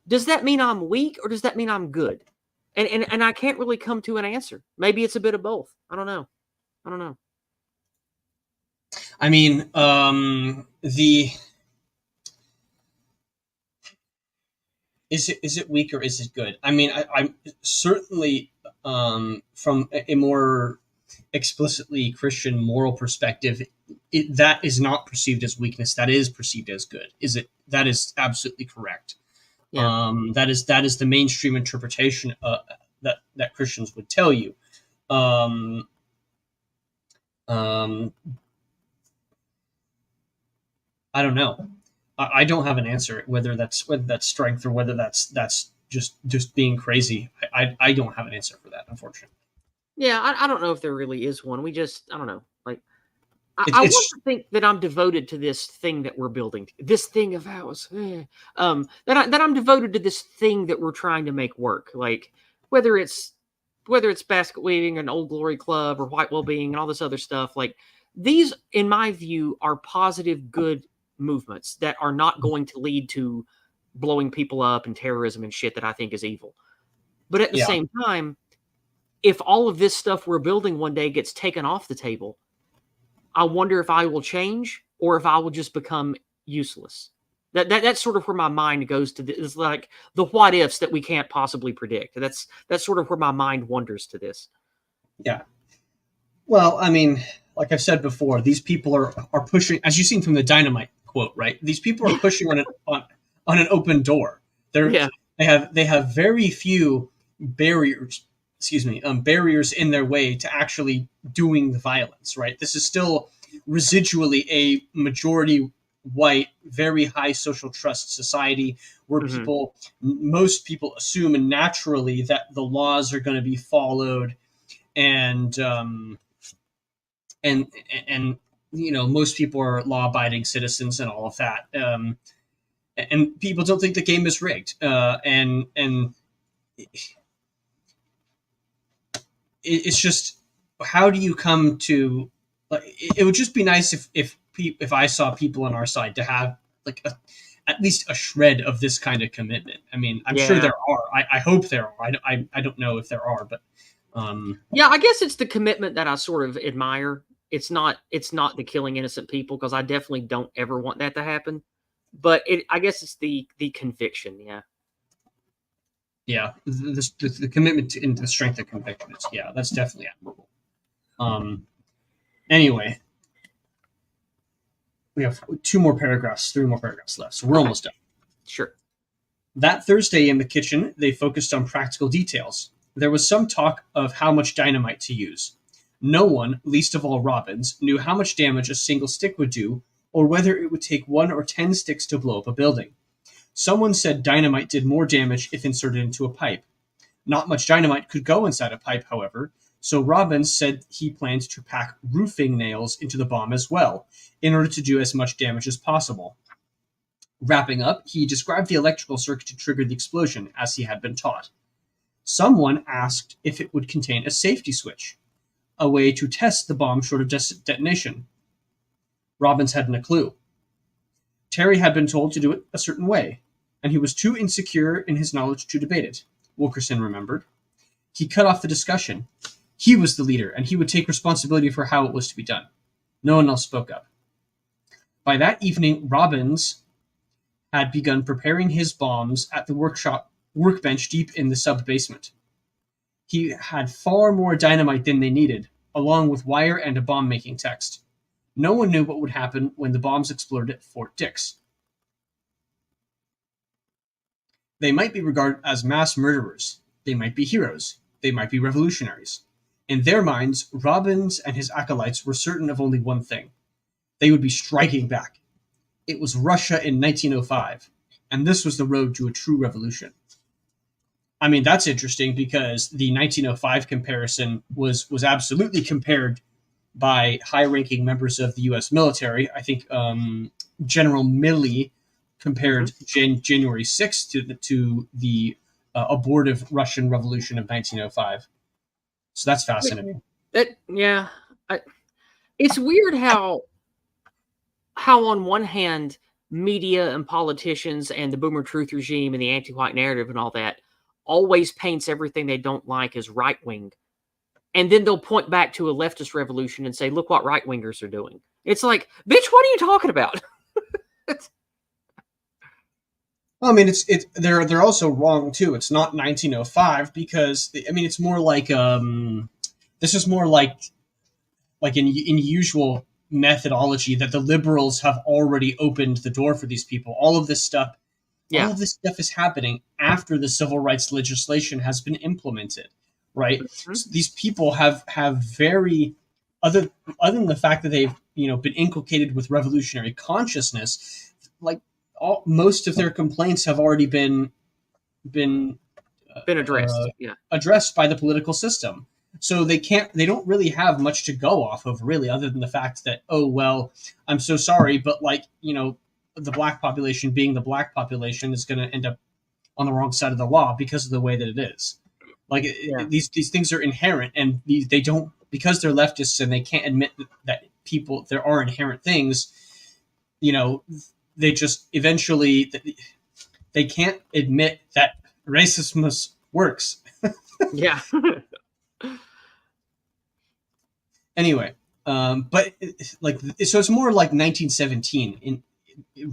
does that mean I'm weak or does that mean I'm good? And I can't really come to an answer. Maybe it's a bit of both. I don't know. I mean, is it weak or is it good? I mean, I'm certainly from a more explicitly Christian moral perspective, that is not perceived as weakness. That is perceived as good. Is it? That is absolutely correct. Yeah. That is the mainstream interpretation that Christians would tell you. Um, I don't know. I don't have an answer whether that's strength or whether that's just being crazy. I don't have an answer for that, unfortunately. Yeah, I don't know if there really is one. I don't know. Like, I want It's to think that I'm devoted to this thing that we're building, this thing of ours. That I'm devoted to this thing that we're trying to make work. Like, whether it's basket weaving, an Old Glory Club, or white well-being, and all this other stuff. Like, these, in my view, are positive, good movements that are not going to lead to blowing people up and terrorism and shit that I think is evil. But at the yeah. same time, if all of this stuff we're building one day gets taken off the table, I wonder if I will change or if I will just become useless. That's sort of where my mind goes to this, is like the what ifs that we can't possibly predict. That's sort of where my mind wanders to this. Yeah. Well, I mean, like I've said before, these people are pushing, as you've seen from the dynamite quote, right? These people are pushing on an open door. Yeah. They have very few barriers, barriers in their way to actually doing the violence, right? This is still residually a majority white, very high social trust society where most people assume and naturally that the laws are going to be followed, and and most people are law-abiding citizens and all of that, and people don't think the game is rigged, and it's just, how do you come to, like, it would just be nice if I saw people on our side to have like at least a shred of this kind of commitment. I mean, I'm sure there are. I hope there are. I don't know if there are, but yeah, I guess it's the commitment that I sort of admire. It's not the killing innocent people, because I definitely don't ever want that to happen. But I guess it's the conviction. Yeah. Yeah, the commitment to, and the strength of conviction is, yeah, that's definitely admirable. Anyway, we have 3 more paragraphs left, so we're almost done. Sure. That Thursday in the kitchen, they focused on practical details. There was some talk of how much dynamite to use. No one, least of all Robbins, knew how much damage a single stick would do, or whether it would take 1 or 10 sticks to blow up a building. Someone said dynamite did more damage if inserted into a pipe. Not much dynamite could go inside a pipe, however, so Robbins said he planned to pack roofing nails into the bomb as well, in order to do as much damage as possible. Wrapping up, he described the electrical circuit to trigger the explosion, as he had been taught. Someone asked if it would contain a safety switch, a way to test the bomb short of detonation. Robbins hadn't a clue. Terry had been told to do it a certain way, and he was too insecure in his knowledge to debate it, Wilkerson remembered. He cut off the discussion. He was the leader, and he would take responsibility for how it was to be done. No one else spoke up. By that evening, Robbins had begun preparing his bombs at the workbench deep in the sub-basement. He had far more dynamite than they needed, along with wire and a bomb-making text. No one knew what would happen when the bombs exploded at Fort Dix. They might be regarded as mass murderers. They might be heroes. They might be revolutionaries. In their minds, Robbins and his acolytes were certain of only one thing. They would be striking back. It was Russia in 1905, and this was the road to a true revolution. I mean, that's interesting, because the 1905 comparison was absolutely compared by high-ranking members of the U.S. military. I think General Milley compared January 6th to the abortive Russian Revolution of 1905. So that's fascinating. It's weird how on one hand, media and politicians and the boomer truth regime and the anti-white narrative and all that always paints everything they don't like as right-wing. And then they'll point back to a leftist revolution and say, look what right-wingers are doing. It's like, bitch, what are you talking about? Well, I mean, they're also wrong too. It's not 1905 because I mean it's more like this is more like in usual methodology that the liberals have already opened the door for these people. All Yeah. of this stuff is happening after the civil rights legislation has been implemented, right? Mhm. So these people have very other other than the fact that they've been inculcated with revolutionary consciousness, like most of their complaints have already been Been uh, addressed. Yeah. addressed by the political system. So they don't really have much to go off of, really, other than the fact that, oh well, I'm so sorry, but like the black population being the black population is going to end up on the wrong side of the law because of the way that it is. Like Yeah. these things are inherent, and they don't, because they're leftists and they can't admit that people there are inherent things. You know, they just eventually they can't admit that racism works. Yeah. Anyway, but like so it's more like 1917 in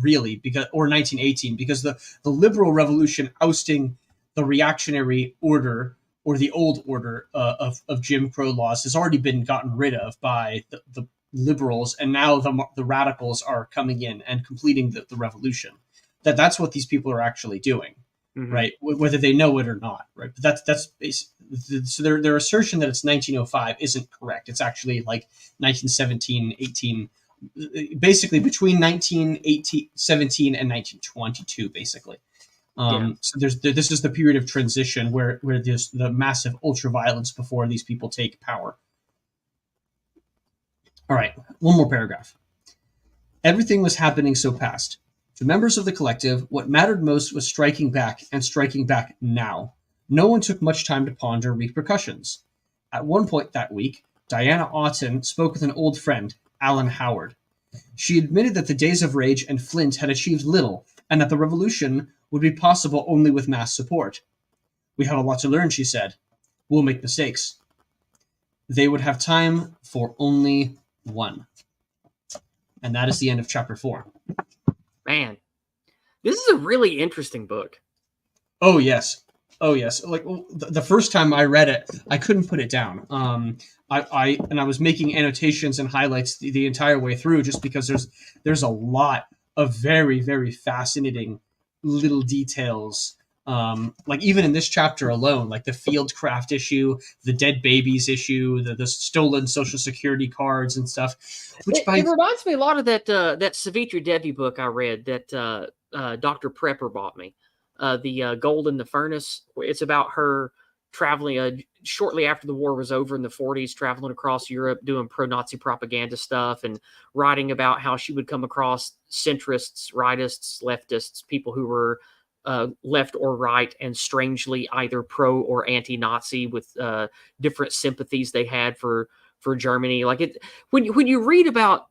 really because or 1918 because the liberal revolution ousting the reactionary order or the old order of Jim Crow laws has already been gotten rid of by the liberals, and now the radicals are coming in and completing the revolution. That's what these people are actually doing, Hmm. right? Whether they know it or not, right? But so their assertion that it's 1905 isn't correct. It's actually like 1917, 18, basically between 1917 and 1922, basically. Yeah. So this is the period of transition where there's the massive ultra violence before these people take power. All right, one more paragraph. Everything was happening so fast. To members of the collective, what mattered most was striking back, and striking back now. No one took much time to ponder repercussions. At one point that week, Diana Oughton spoke with an old friend, Alan Howard. She admitted that the days of rage and Flint had achieved little, and that the revolution would be possible only with mass support. We have a lot to learn, she said. We'll make mistakes. They would have time for only one. And that is the end of chapter 4. Man, this is a really interesting book. Oh yes, oh yes. Like the first time I read it, I couldn't put it down. I was making annotations and highlights the entire way through, just because there's a lot of very fascinating little details. Like even in this chapter alone, like the Fieldcraft issue, the dead babies issue, the stolen social security cards and stuff. Which It reminds me a lot of that Savitri Devi book I read that Dr. Prepper bought me. The Gold in the Furnace. It's about her traveling shortly after the war was over in the 40s, traveling across Europe, doing pro-Nazi propaganda stuff, and writing about how she would come across centrists, rightists, leftists, people who were left or right, and strangely either pro or anti-Nazi with different sympathies they had for Germany. Like it, when you read about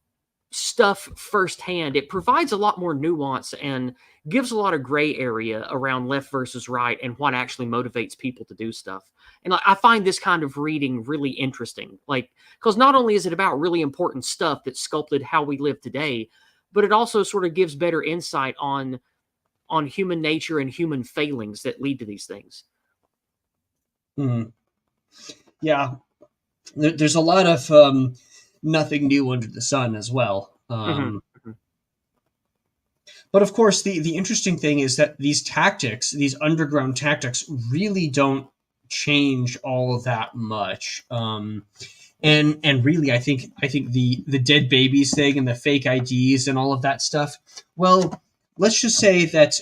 stuff firsthand, it provides a lot more nuance and gives a lot of gray area around left versus right and what actually motivates people to do stuff. And I find this kind of reading really interesting, like because not only is it about really important stuff that sculpted how we live today, but it also sort of gives better insight on human nature and human failings that lead to these things. Yeah, there's a lot of nothing new under the sun as well. Mm-hmm. But of course, the interesting thing is that these underground tactics, really don't change all of that much. And really, I think the dead babies thing and the fake IDs and all of that stuff. Well, let's just say that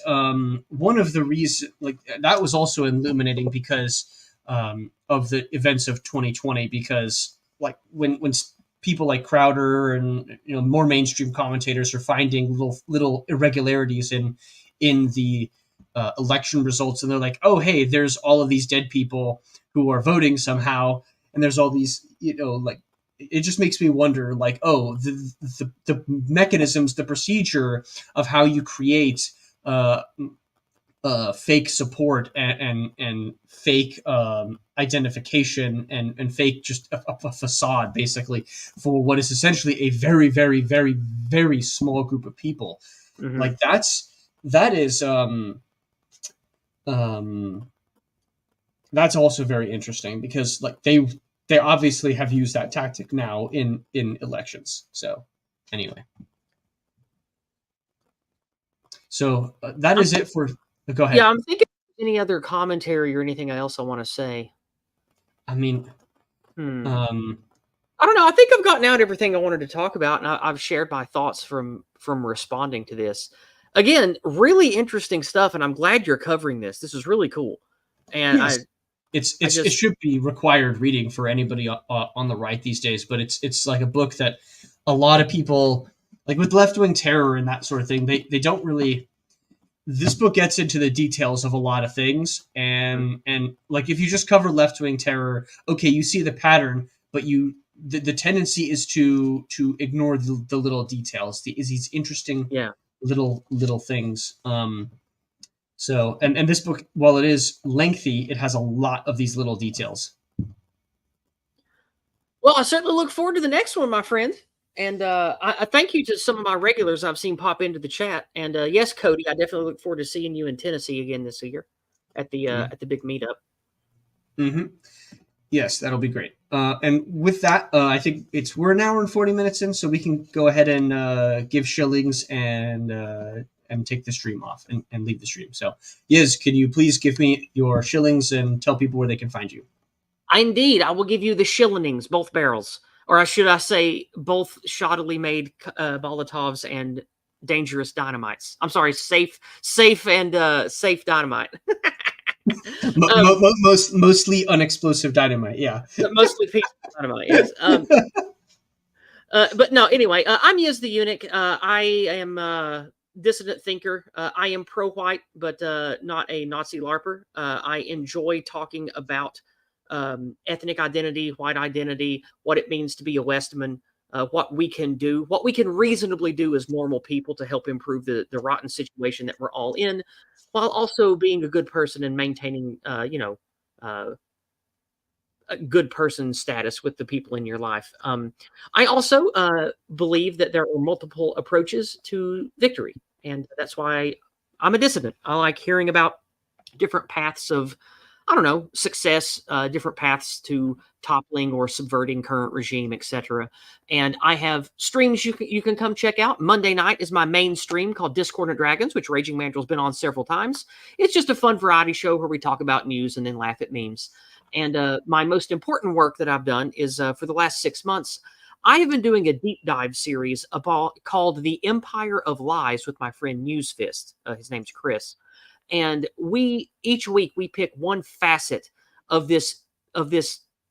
one of the reasons, like that, was also illuminating because of the events of 2020. Because like when people like Crowder and more mainstream commentators are finding little irregularities in the election results, and they're like, oh hey, there's all of these dead people who are voting somehow, and there's all these like, it just makes me wonder, like, oh, the mechanisms, the procedure of how you create fake support and fake identification and fake just a facade, basically, for what is essentially a very small group of people. Mm-hmm. Like that is that's also very interesting because like they obviously have used that tactic now in elections. So anyway, so that is it for. Go ahead. Yeah, I'm thinking any other commentary or anything else I want to say. I mean, I don't know. I think I've gotten out everything I wanted to talk about, and I've shared my thoughts from responding to this. Again, really interesting stuff, and I'm glad you're covering this. This is really cool, and yes, it should be required reading for anybody on the right these days. But it's like a book that a lot of people like with left wing terror and that sort of thing. They don't really. This book gets into the details of a lot of things, and like if you just cover left wing terror, okay, you see the pattern, but the tendency is to ignore the little details, these interesting little things. So and this book, while it is lengthy, it has a lot of these little details. Well, I certainly look forward to the next one, my friend. And I thank you to some of my regulars I've seen pop into the chat. And yes, Cody, I definitely look forward to seeing you in Tennessee again this year at the big meetup. Mm-hmm. Yes, that'll be great. And with that, I think we're an hour and 40 minutes in, so we can go ahead and give shillings and take the stream off and leave the stream. So, Yizz, can you please give me your shillings and tell people where they can find you? Indeed, I will give you the shillings, both barrels. Or should I say both shoddily made Molotovs and dangerous dynamites. I'm sorry, safe and safe dynamite. Mostly unexplosive dynamite, yeah. Mostly peaceful dynamite, yes. But no, anyway, I'm Yizz the Eunuch. I am a dissident thinker. I am pro-white, but not a Nazi LARPer. I enjoy talking about ethnic identity, white identity, what it means to be a Westman, what we can do, what we can reasonably do as normal people to help improve the rotten situation that we're all in, while also being a good person and maintaining, a good person status with the people in your life. I also believe that there are multiple approaches to victory, and that's why I'm a dissident. I like hearing about different paths of, I don't know, success, different paths to toppling or subverting current regime, etc. And I have streams you can come check out. Monday night is my main stream called Discordant Dragons, which Raging Mandrill's been on several times. It's just a fun variety show where we talk about news and then laugh at memes. And my most important work that I've done is for the last 6 months, I have been doing a deep dive series called The Empire of Lies with my friend Newsfist. His name's Chris. And each week we pick one facet of this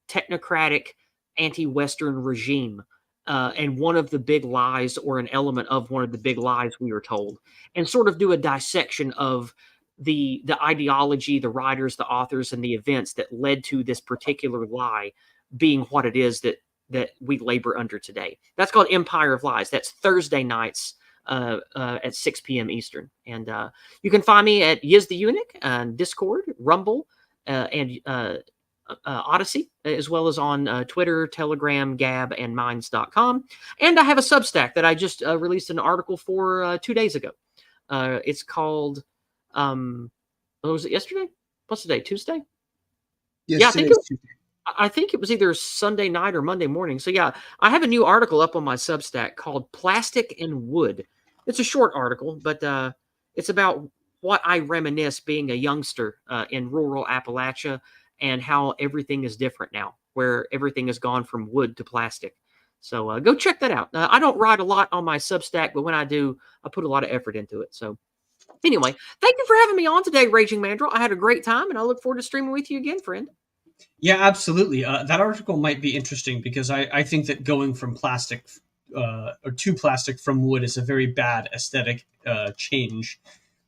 technocratic anti-Western regime, and one of the big lies or an element of one of the big lies we were told, and sort of do a dissection of the ideology, the writers, the authors, and the events that led to this particular lie being what it is that we labor under today. That's called Empire of Lies. That's Thursday nights at 6 p.m. Eastern. And you can find me at Yizz the Eunuch on Discord, Rumble, and Odyssey, as well as on Twitter, Telegram, Gab, and Minds.com. And I have a Substack that I just released an article for 2 days ago. It's called, was it yesterday? What's the day? Tuesday? Yes, yeah, I think it was either Sunday night or Monday morning. So yeah, I have a new article up on my Substack called Plastic and Wood. It's a short article, but it's about what I reminisce being a youngster in rural Appalachia and how everything is different now, where everything has gone from wood to plastic. So go check that out. I don't write a lot on my Substack, but when I do, I put a lot of effort into it. So anyway, thank you for having me on today, Raging Mandrill. I had a great time, and I look forward to streaming with you again, friend. Yeah, absolutely. That article might be interesting because I think that going from plastic or to plastic from wood is a very bad aesthetic change.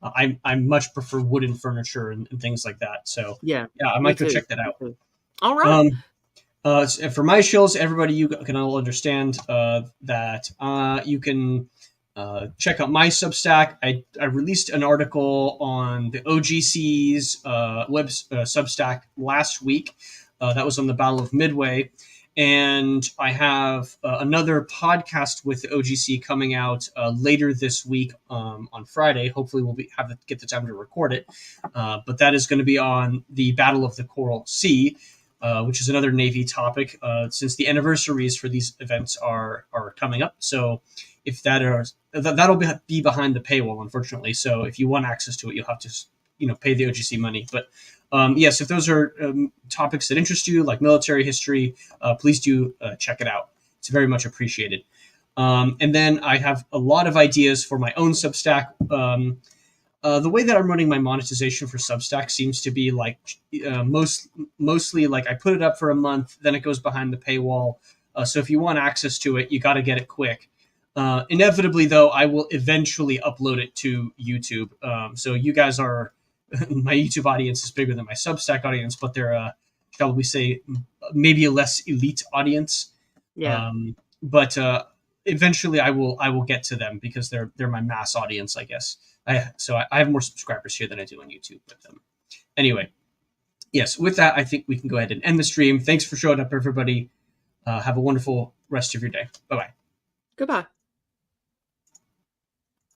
I much prefer wooden furniture and things like that. So yeah, I might go check that out. All right. For my shills, everybody, you can all understand that you can check out my Substack. I released an article on the OGC's Substack last week. That was on the Battle of Midway. And I have another podcast with the OGC coming out later this week on Friday. Hopefully, we'll get the time to record it. But that is going to be on the Battle of the Coral Sea, which is another Navy topic. Since the anniversaries for these events are coming up, so if that'll be behind the paywall, unfortunately. So if you want access to it, you'll have to pay the OGC money. But yes, if those are topics that interest you, like military history, please do check it out. It's very much appreciated. And then I have a lot of ideas for my own Substack. The way that I'm running my monetization for Substack seems to be like mostly like I put it up for a month, then it goes behind the paywall. So if you want access to it, you got to get it quick. Inevitably, though, I will eventually upload it to YouTube. So you guys are my YouTube audience is bigger than my Substack audience, but they're shall we say maybe a less elite audience. Yeah. But eventually, I will get to them because they're my mass audience, I guess. I have more subscribers here than I do on YouTube. But anyway, yes. With that, I think we can go ahead and end the stream. Thanks for showing up, everybody. Have a wonderful rest of your day. Bye bye. Goodbye.